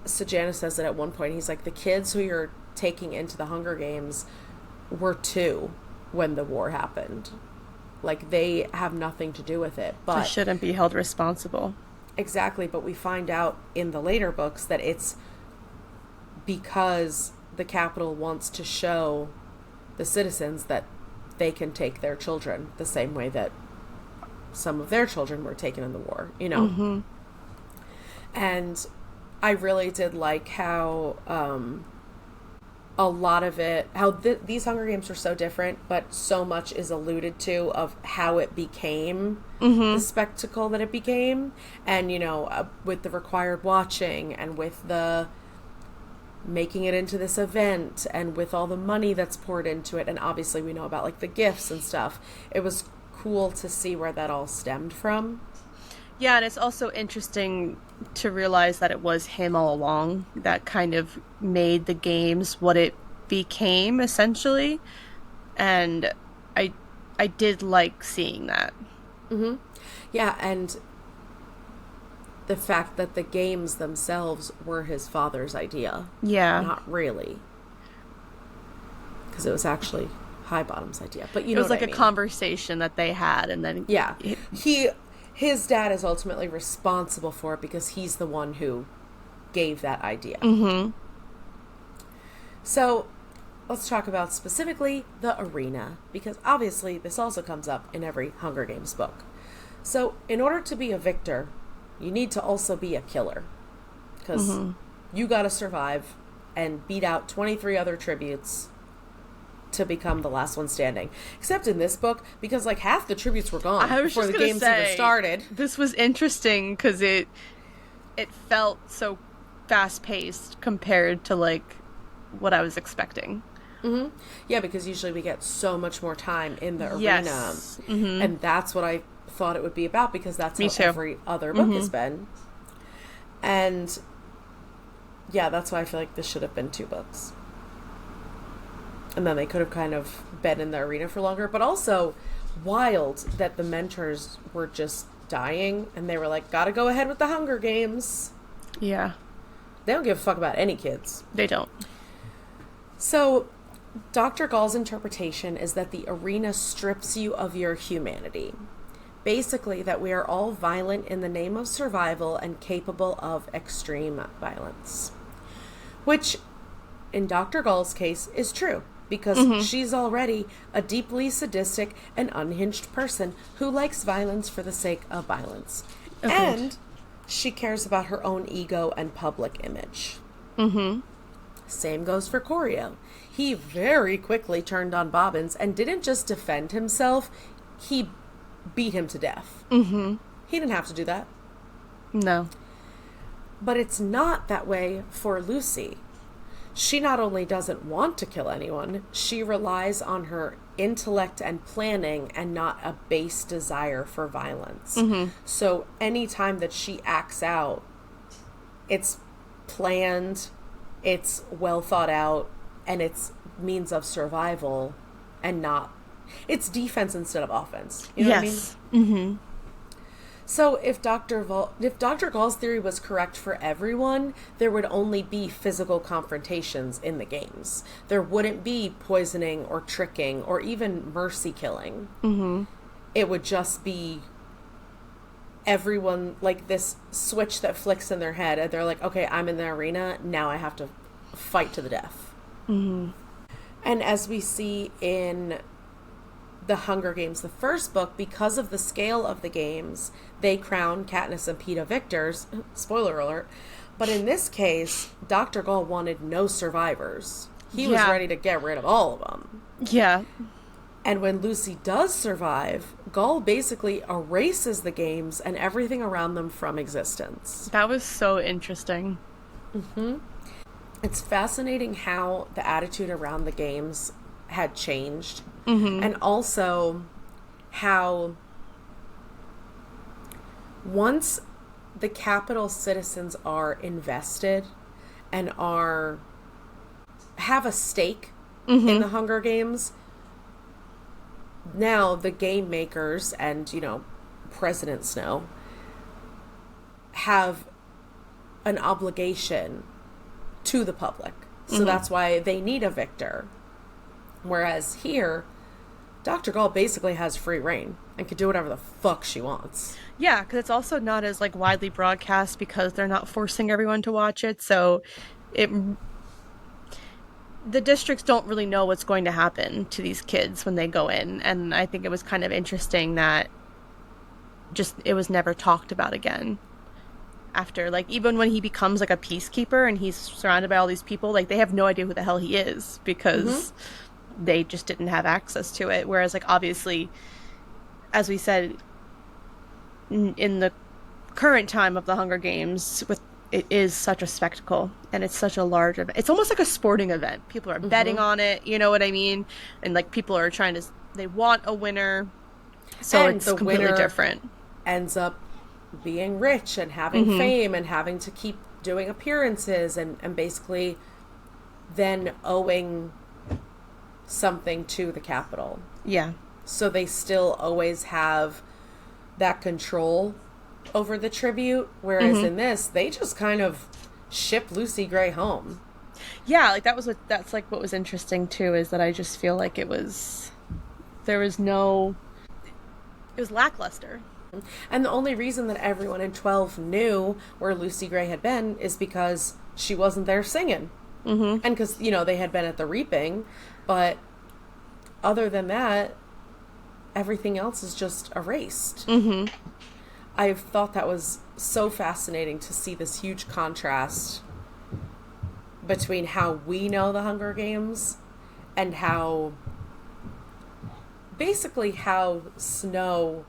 Sejanus says it at one point. He's like, the kids who you're taking into the Hunger Games were 2 when the war happened. Like, they have nothing to do with it. But They shouldn't be held responsible. Exactly, but we find out in the later books that it's because the capital wants to show the citizens that they can take their children the same way that some of their children were taken in the war, And I really did like how a lot of it, how these Hunger Games are so different, but so much is alluded to of how it became the spectacle that it became. And, with the required watching and with the making it into this event and with all the money that's poured into it. And obviously we know about like the gifts and stuff. It was cool to see where that all stemmed from. Yeah, and it's also interesting to realize that it was him all along that kind of made the games what it became, essentially. And I did like seeing that. Yeah, and the fact that the games themselves were his father's idea. Yeah. Not really. Because it was actually Highbottom's idea. But it was like a conversation that they had, and then... Yeah. His dad is ultimately responsible for it because he's the one who gave that idea. So let's talk about specifically the arena, because obviously this also comes up in every Hunger Games book. So in order to be a victor, you need to also be a killer, because you got to survive and beat out 23 other tributes to become the last one standing. Except in this book, because like half the tributes were gone before the games even started. This was interesting because it felt so fast-paced compared to like what I was expecting. Yeah, because usually we get so much more time in the arena. Yes. And that's what I thought it would be about, because that's how every other book has been. And yeah, that's why I feel like this should have been 2 books. And then they could have kind of been in the arena for longer. But also wild that the mentors were just dying and they were like, gotta go ahead with the Hunger Games. Yeah. They don't give a fuck about any kids. They don't. So Dr. Gaul's interpretation is that the arena strips you of your humanity. Basically, that we are all violent in the name of survival and capable of extreme violence. Which, in Dr. Gaul's case, is true. Because she's already a deeply sadistic and unhinged person who likes violence for the sake of violence. Okay. And she cares about her own ego and public image. Same goes for Corio. He very quickly turned on Bobbins and didn't just defend himself, he beat him to death. He didn't have to do that. No. But it's not that way for Lucy. she not only doesn't want to kill anyone, she relies on her intellect and planning and not a base desire for violence. So anytime that she acts out, it's planned, it's well thought out, and it's means of survival and not, it's defense instead of offense. You know what I mean? Mm-hmm. So if Dr. Gaul's theory was correct for everyone, there would only be physical confrontations in the games. There wouldn't be poisoning or tricking or even mercy killing. Mm-hmm. It would just be everyone, like this switch that flicks in their head, and they're like, okay, I'm in the arena, now I have to fight to the death. Mm-hmm. And as we see in The Hunger Games, the first book, because of the scale of the games, they crown Katniss and Peeta victors. Spoiler alert. But in this case, Dr. Gaul wanted no survivors. He was ready to get rid of all of them. Yeah. And when Lucy does survive, Gaul basically erases the games and everything around them from existence. That was so interesting. Mm-hmm. It's fascinating how the attitude around the games had changed. Mm-hmm. And also how once the capital citizens are invested and have a stake in the Hunger Games, now the game makers and, President Snow have an obligation to the public. So that's why they need a victor. Whereas here, Dr. Gaul basically has free reign and can do whatever the fuck she wants. Yeah, because it's also not as widely broadcast because they're not forcing everyone to watch it. So the districts don't really know what's going to happen to these kids when they go in. And I think it was kind of interesting that it was never talked about again. After, even when he becomes a peacekeeper and he's surrounded by all these people, they have no idea who the hell he is because they just didn't have access to it. Whereas obviously, as we said, in the current time of the Hunger Games, it is such a spectacle and it's such a large event. It's almost like a sporting event. People are betting on it, you know what I mean? And people are they want a winner. So and it's the completely winner different. Ends up being rich and having fame and having to keep doing appearances and basically then owing something to the capital. Yeah. So they still always have that control over the tribute, whereas in this, they just kind of ship Lucy Gray home. Yeah, that's what was interesting too, is that I just feel like it was lackluster. And the only reason that everyone in 12 knew where Lucy Gray had been is because she wasn't there singing. And because, they had been at the reaping. But other than that, everything else is just erased. I've thought that was so fascinating to see this huge contrast between how we know the Hunger Games and how Snow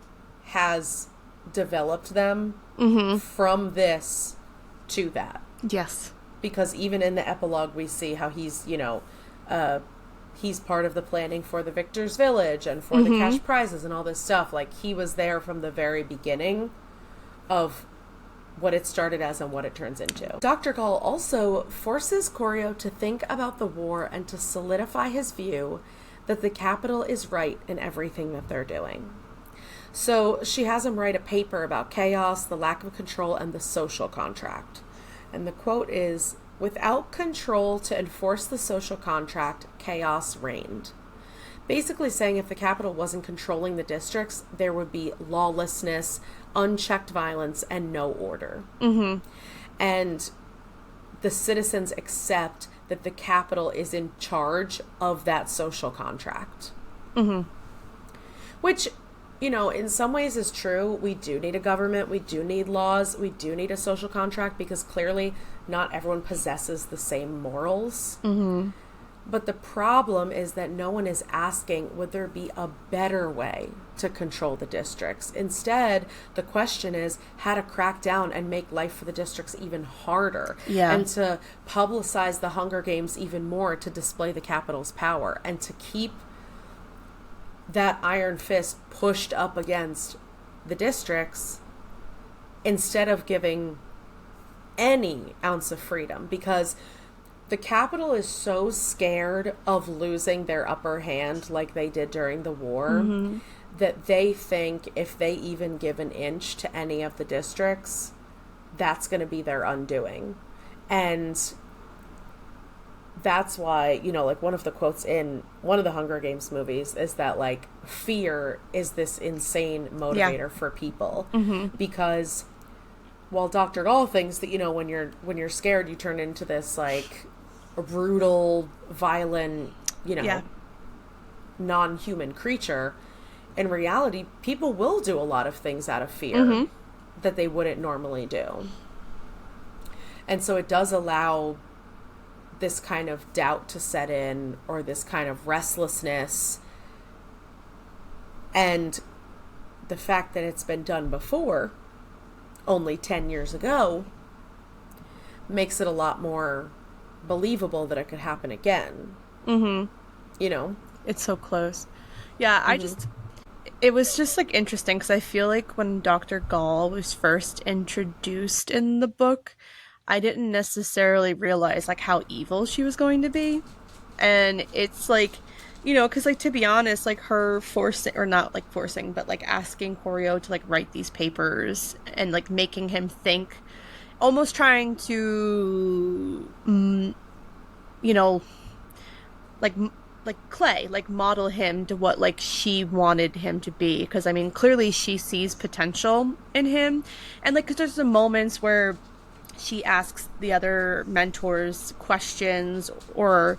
has developed them from this to that. Yes. Because even in the epilogue, we see how he's, he's part of the planning for the Victor's Village and for the cash prizes and all this stuff. He was there from the very beginning of what it started as and what it turns into. Dr. Gaul also forces Corio to think about the war and to solidify his view that the capital is right in everything that they're doing. So she has him write a paper about chaos, the lack of control, and the social contract. And the quote is, "Without control to enforce the social contract, chaos reigned." Basically saying if the capital wasn't controlling the districts, there would be lawlessness, unchecked violence, and no order. And the citizens accept that the capital is in charge of that social contract. Which, in some ways is true. We do need a government. We do need laws. We do need a social contract because clearly not everyone possesses the same morals. But the problem is that no one is asking, would there be a better way to control the districts? Instead, the question is how to crack down and make life for the districts even harder. Yeah. And to publicize the Hunger Games even more to display the Capitol's power and to keep that iron fist pushed up against the districts instead of giving any ounce of freedom, because the Capitol is so scared of losing their upper hand like they did during the war that they think if they even give an inch to any of the districts, that's going to be their undoing. And that's why, you know, like one of the quotes in one of the Hunger Games movies is that like fear is this insane motivator for people, because while Dr. Gaul thinks that, you know, when you're scared, you turn into this like brutal, violent, you know, non-human creature, in reality, people will do a lot of things out of fear that they wouldn't normally do. And so it does allow this kind of doubt to set in, or this kind of restlessness. And the fact that it's been done before, only 10 years ago, makes it a lot more believable that it could happen again. You know? It's so close. Yeah, it was just like interesting because I feel like when Dr. Gaul was first introduced in the book, I didn't necessarily realize like how evil she was going to be. And it's like, you know, because like to be honest, like her forcing, or not like forcing, but like asking Corio to like write these papers and like making him think, almost trying to, you know, like Clay, like model him to what like she wanted him to be. Because I mean, clearly she sees potential in him, and like, 'cause there's some moments where she asks the other mentors questions, or,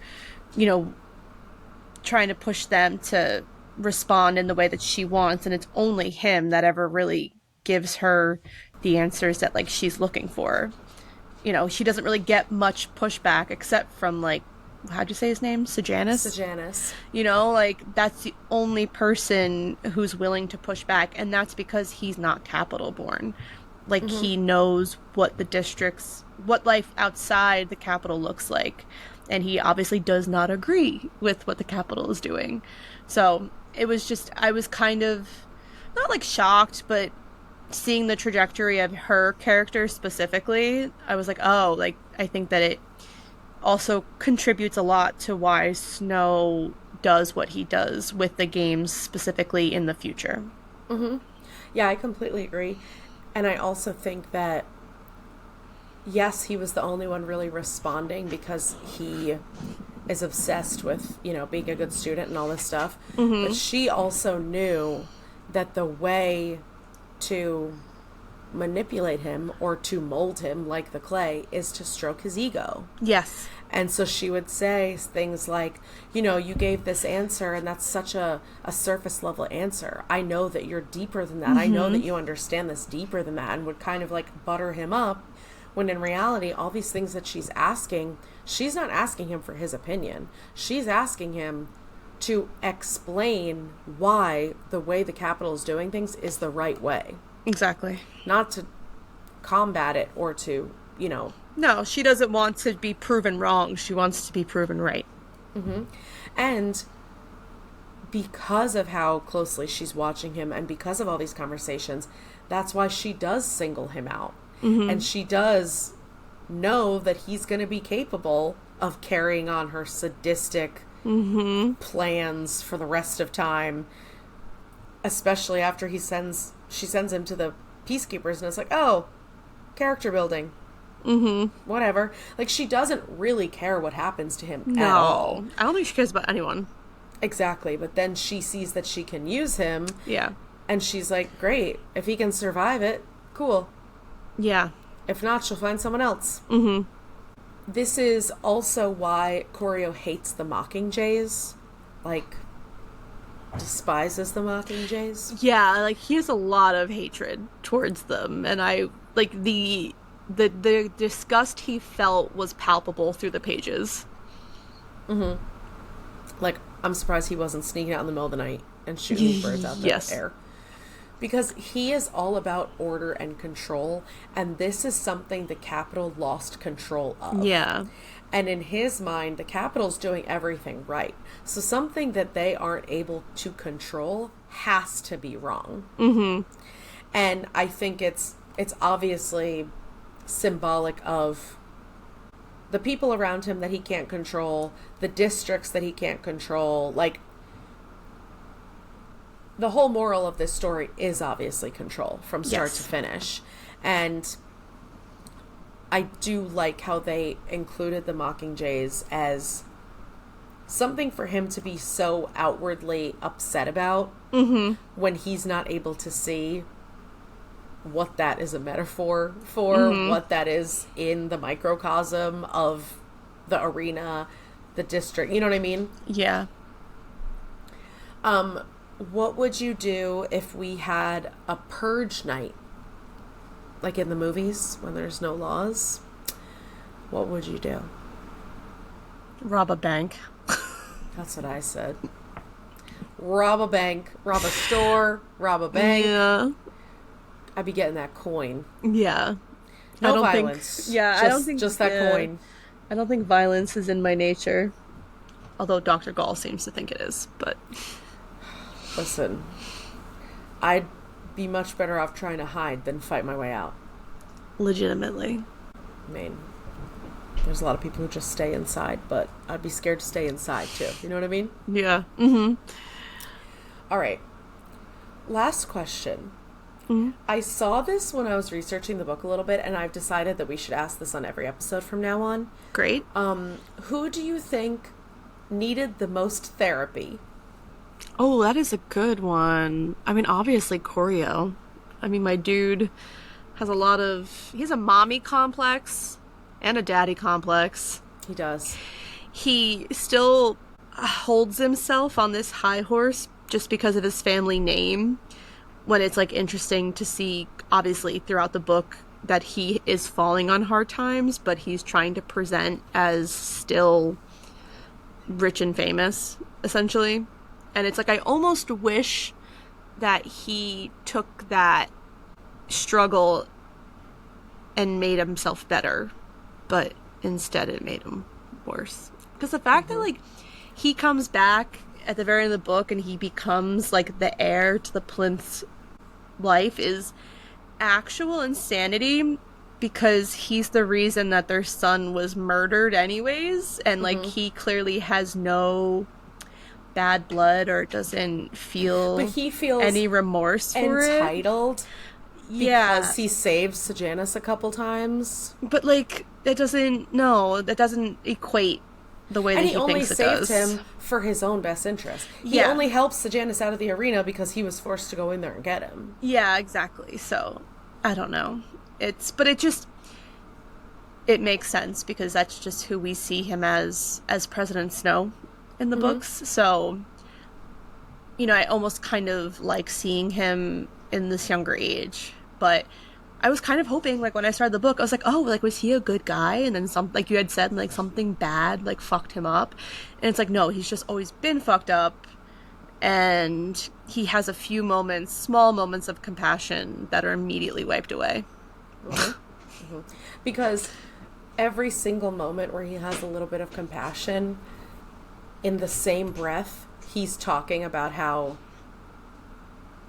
you know, trying to push them to respond in the way that she wants, and it's only him that ever really gives her the answers that like she's looking for. You know, she doesn't really get much pushback except from like, how'd you say his name? Sejanus. You know, like that's the only person who's willing to push back, and that's because he's not Capitol born. Like, he knows what the districts, what life outside the Capitol looks like. And he obviously does not agree with what the Capitol is doing. So, it was just, I was kind of, not like shocked, but seeing the trajectory of her character specifically, I was like, oh, like, I think that it also contributes a lot to why Snow does what he does with the games, specifically in the future. Yeah, I completely agree. And I also think that, yes, he was the only one really responding because he is obsessed with, you know, being a good student and all this stuff. But she also knew that the way to manipulate him or to mold him like the clay is to stroke his ego. Yes. And so she would say things like, you know, you gave this answer and that's such a surface level answer. I know that you're deeper than that. I know that you understand this deeper than that, and would kind of like butter him up, when in reality, all these things that she's asking, she's not asking him for his opinion. She's asking him to explain why the way the Capitol is doing things is the right way. Exactly. Not to combat it or to, you know. No, she doesn't want to be proven wrong. She wants to be proven right. And because of how closely she's watching him and because of all these conversations, that's why she does single him out. And she does know that he's going to be capable of carrying on her sadistic plans for the rest of time, especially after she sends him to the peacekeepers, and it's like, oh, character building. Whatever. Like, she doesn't really care what happens to him at all. I don't think she cares about anyone. Exactly. But then she sees that she can use him. Yeah. And she's like, great. If he can survive it, cool. Yeah. If not, she'll find someone else. This is also why Corio hates the Mockingjays. Like, despises the Mockingjays. Yeah, like, he has a lot of hatred towards them. And I, like, the disgust he felt was palpable through the pages. Like, I'm surprised he wasn't sneaking out in the middle of the night and shooting birds out there in the air. Because he is all about order and control, and this is something the Capitol lost control of. Yeah. And in his mind, the Capitol's doing everything right. So something that they aren't able to control has to be wrong. Mm-hmm. And I think it's obviously symbolic of the people around him that he can't control, the districts that he can't control. Like, the whole moral of this story is obviously control from start to finish. And I do like how they included the Mockingjays as something for him to be so outwardly upset about when he's not able to see what that is a metaphor for, what that is in the microcosm of the arena, the district. You know what I mean? Yeah. What would you do if we had a purge night? Like in the movies, when there's no laws? What would you do? Rob a bank. That's what I said. Rob a bank, rob a store, rob a bank. Yeah. I'd be getting that coin. Yeah. No violence. I don't think... Just that coin. I don't think violence is in my nature. Although Dr. Gaul seems to think it is, but... Listen, I'd be much better off trying to hide than fight my way out. Legitimately. I mean, there's a lot of people who just stay inside, but I'd be scared to stay inside too. You know what I mean? Yeah. Mm-hmm. All right. Last question. Mm-hmm. I saw this when I was researching the book a little bit, and I've decided that we should ask this on every episode from now on. Great. Who do you think needed the most therapy? Oh, that is a good one. I mean, obviously Corio. I mean, my dude has he has a mommy complex and a daddy complex. He does. He still holds himself on this high horse just because of his family name, when it's, like, interesting to see, obviously, throughout the book that he is falling on hard times, but he's trying to present as still rich and famous, essentially. And it's like, I almost wish that he took that struggle and made himself better, but instead it made him worse. Because the fact that, like, he comes back at the very end of the book and he becomes, like, the heir to the Plinth's life is actual insanity, because he's the reason that their son was murdered anyways, and, like, he clearly has no bad blood or doesn't feel, but he feels any remorse for entitled because he saved Sejanus a couple times. But, like, that doesn't equate the way that he thinks it does. And he only saved him for his own best interest. He only helped Sejanus out of the arena because he was forced to go in there and get him. Yeah, exactly. So, I don't know. It makes sense because that's just who we see him as President Snow in the books. So, you know, I almost kind of like seeing him in this younger age. But I was kind of hoping, like, when I started the book, I was like, oh, like, was he a good guy? And then like you had said, like, something bad, like, fucked him up. And it's like, no, he's just always been fucked up. And he has a few moments, small moments of compassion that are immediately wiped away. Because every single moment where he has a little bit of compassion, in the same breath, he's talking about how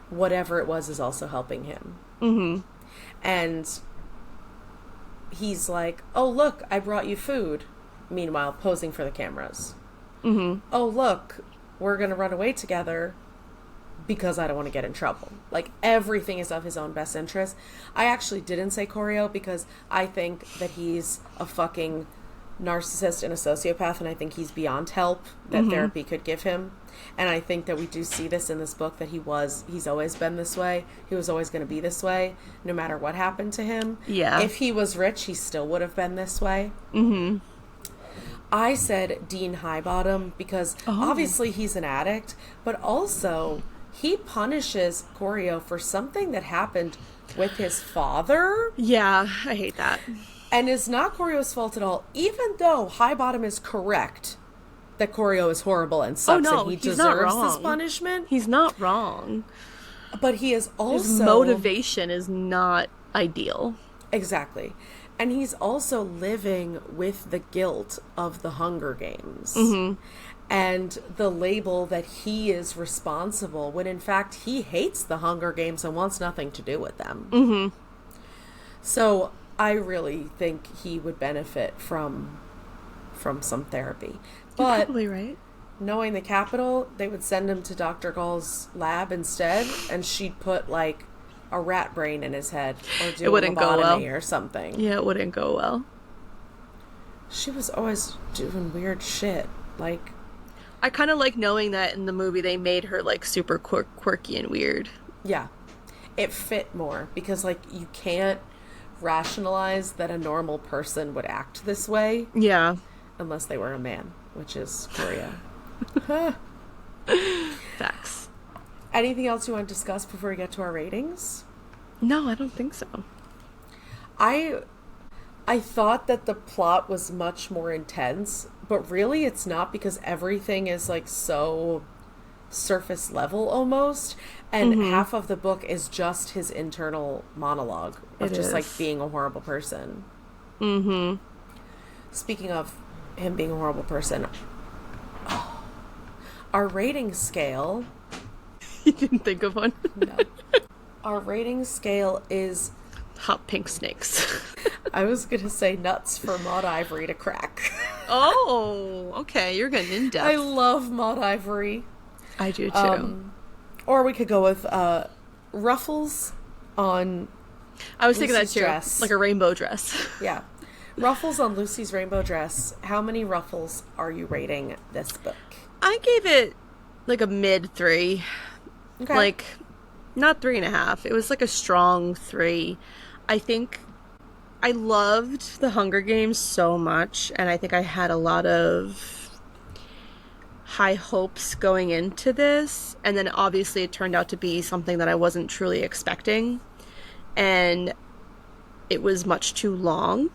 whatever it was is also helping him. Mm-hmm. And he's like, oh, look, I brought you food. Meanwhile, posing for the cameras. Mm-hmm. Oh, look, we're going to run away together because I don't want to get in trouble. Like, everything is of his own best interest. I actually didn't say Corio because I think that he's a fucking narcissist and a sociopath, and I think he's beyond help that therapy could give him. And I think that we do see this in this book, that he's always been this way. He was always going to be this way, no matter what happened to him. Yeah. If he was rich, he still would have been this way. Mm-hmm. I said Dean Highbottom because obviously he's an addict, but also he punishes Corio for something that happened with his father. Yeah, I hate that. And it's not Corio's fault at all, even though Highbottom is correct that Corio is horrible and sucks, no, and he he's not deserves this wrong. punishment. He's not wrong. But he is also... His motivation is not ideal. Exactly. And he's also living with the guilt of the Hunger Games. And the label that he is responsible, when in fact he hates the Hunger Games and wants nothing to do with them. So I really think he would benefit from some therapy. But You're probably right. knowing the Capitol, they would send him to Dr. Gaul's lab instead, and she'd put like a rat brain in his head or do a lobotomy or something. Yeah, it wouldn't go well. She was always doing weird shit. Like, I kind of like knowing that in the movie they made her like super quirky and weird. yeah, it fit more because like you can't rationalize that a normal person would act this way. Yeah. Unless they were a man, which is Corio. Facts. Anything else you want to discuss before we get to our ratings? No, I don't think so. I thought that the plot was much more intense, but really it's not because everything is like so surface level almost, and half of the book is just his internal monologue of just like being a horrible person. Speaking of him being a horrible person, our rating scale... You didn't think of one? No. Our rating scale is... Hot pink snakes. I was going to say nuts for Maud Ivory to crack. Oh, okay. You're getting in depth. I love Maud Ivory. I do too. Or we could go with ruffles on I was thinking that Lucy's too. dress. Like a rainbow dress. Yeah. Ruffles on Lucy's rainbow dress. How many ruffles are you rating this book? I gave it like a mid 3. Okay. Like, not 3.5. It was like a strong 3. I think I loved the Hunger Games so much, and I think I had a lot of high hopes going into this, and then obviously it turned out to be something that I wasn't truly expecting, and it was much too long.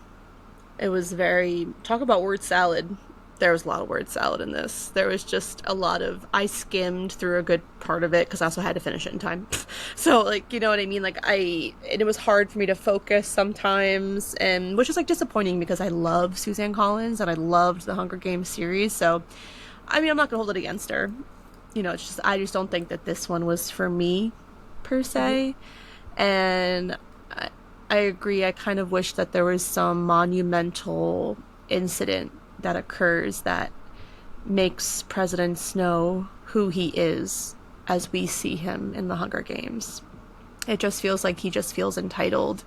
It was very... Talk about word salad. There was a lot of word salad in this. There was just a lot of... I skimmed through a good part of it because I also had to finish it in time. So, like, you know what I mean? Like, it was hard for me to focus sometimes, and which is, like, disappointing because I love Suzanne Collins and I loved the Hunger Games series. So, I mean, I'm not going to hold it against her. You know, it's just... I just don't think that this one was for me, per se. And I agree. I kind of wish that there was some monumental incident that occurs that makes President Snow who he is as we see him in the Hunger Games. It just feels like he just feels entitled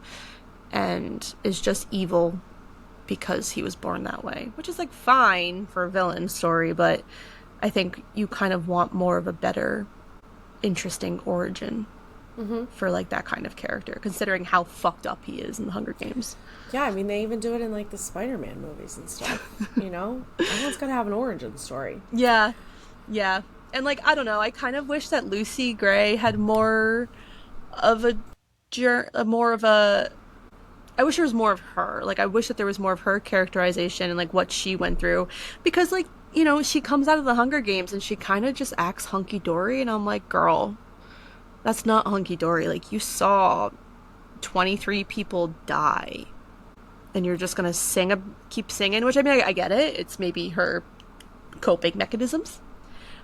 and is just evil because he was born that way, which is like fine for a villain story, but I think you kind of want more of a better, interesting origin for like that kind of character, considering how fucked up he is in the Hunger Games. Yeah, I mean, they even do it in, like, the Spider-Man movies and stuff, you know? Everyone's got to have an origin story. Yeah. Yeah. And, like, I don't know, I kind of wish that Lucy Gray had more of I wish there was more of her. Like, I wish that there was more of her characterization and, like, what she went through. Because, like, you know, she comes out of the Hunger Games and she kind of just acts hunky-dory, and I'm like, girl, that's not hunky-dory. Like, you saw 23 people die, and you're just gonna keep singing, which, I mean, I get it. It's maybe her coping mechanisms.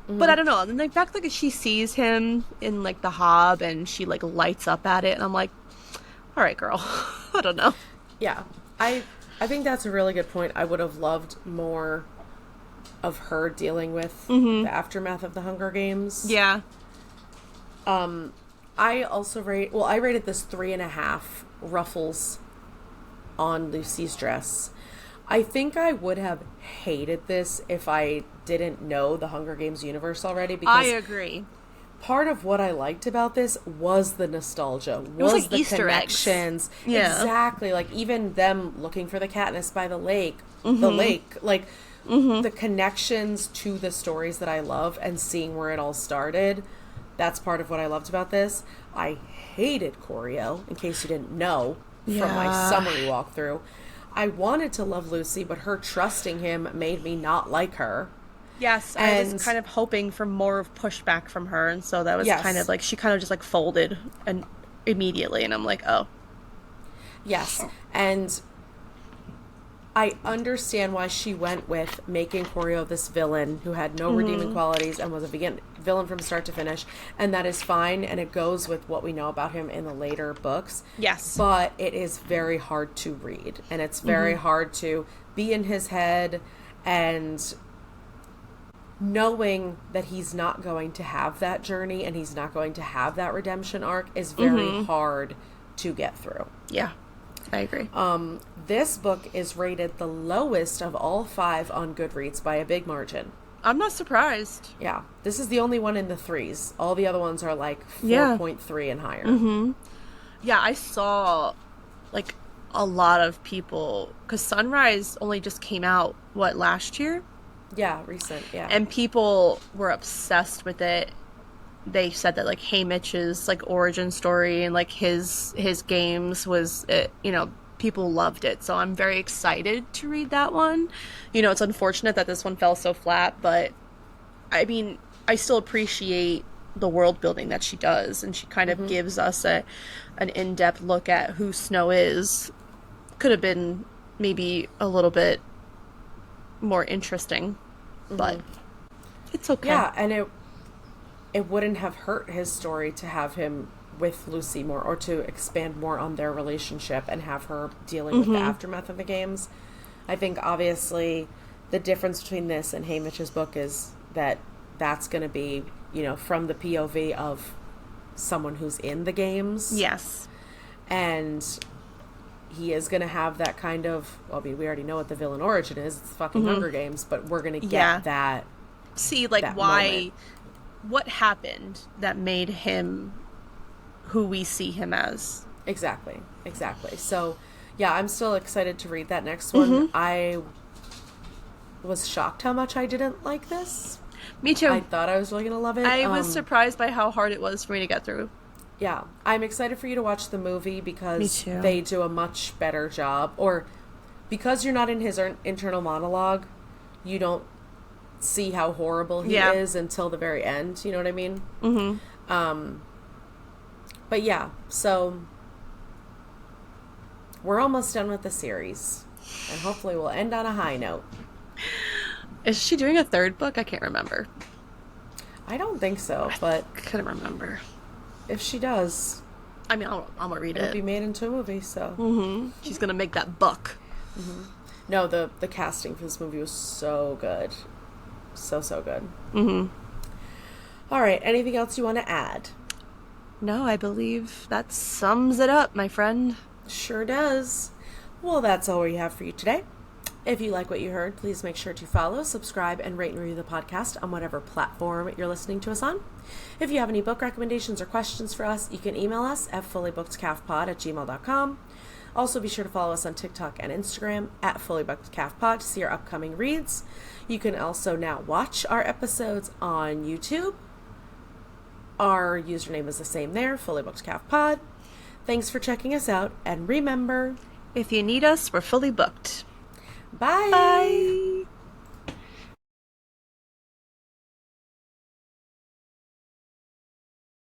But I don't know. And the fact, like, she sees him in, like, the hob, and she, like, lights up at it, and I'm like, all right, girl. I don't know. Yeah. I think that's a really good point. I would have loved more of her dealing with the aftermath of the Hunger Games. Yeah. I also I rated this 3.5 ruffles on Lucy's dress. I think I would have hated this if I didn't know the Hunger Games universe already, because I agree. part of what I liked about this was the nostalgia, was like the Easter connections. Eggs. Yeah. Exactly. Like, even them looking for the Katniss by the lake, like the connections to the stories that I love and seeing where it all started. That's part of what I loved about this. I hated Corio, in case you didn't know from my summary walkthrough. I wanted to love Lucy, but her trusting him made me not like her. Yes, I was kind of hoping for more of pushback from her, and so that was kind of like, she kind of just like folded and immediately, and I'm like, oh. Yes, and I understand why she went with making Corio this villain who had no redeeming qualities and was a villain from start to finish, and that is fine, and it goes with what we know about him in the later books. Yes. But it is very hard to read, and it's very hard to be in his head, and knowing that he's not going to have that journey and he's not going to have that redemption arc is very hard to get through. Yeah, I agree. This book is rated the lowest of all 5 on Goodreads by a big margin. I'm not surprised. Yeah, this is the only one in the 3s. All the other ones are like 4.3 and higher. Yeah, I saw like a lot of people, because Sunrise only just came out, what, last year? Yeah, recent, yeah. And people were obsessed with it. They said that like Haymitch's like origin story and like his games was, people loved it. So I'm very excited to read that one. It's unfortunate that this one fell so flat, but I mean, I still appreciate the world building that she does, and she kind of gives us an in-depth look at who Snow is. Could have been maybe a little bit more interesting, but it's okay. Yeah, and it wouldn't have hurt his story to have him with Lucy more, or to expand more on their relationship and have her dealing with the aftermath of the games. I think obviously the difference between this and Haymitch's book is that that's going to be, from the POV of someone who's in the games. Yes. And he is going to have that kind of, well, I mean, we already know what the villain origin is. It's fucking Hunger Games, but we're going to get that. See, like, that why, moment. What happened that made him who we see him as. Exactly. So, yeah, I'm still excited to read that next one. I was shocked how much I didn't like this. Me too. I thought I was really going to love it. I was surprised by how hard it was for me to get through. Yeah. I'm excited for you to watch the movie because they do a much better job. Or because you're not in his internal monologue, you don't see how horrible he is until the very end. You know what I mean? But yeah, so we're almost done with the series, and hopefully we'll end on a high note. Is she doing a 3rd book? I can't remember. I don't think so, but I couldn't remember. If she does, I mean, I'm gonna read it. It'll be made into a movie, so she's gonna make that buck. No, the casting for this movie was so good, so good. All right, anything else you want to add? No, I believe that sums it up, my friend. Sure does. Well, that's all we have for you today. If you like what you heard, please make sure to follow, subscribe, and rate and review the podcast on whatever platform you're listening to us on. If you have any book recommendations or questions for us, you can email us at fullybookedcalfpod@gmail.com. Also, be sure to follow us on TikTok and Instagram at fullybookedcalfpod to see our upcoming reads. You can also now watch our episodes on YouTube. Our username is the same there, fullybookedcalfpod. Thanks for checking us out, and remember, if you need us, we're fully booked. Bye! Bye!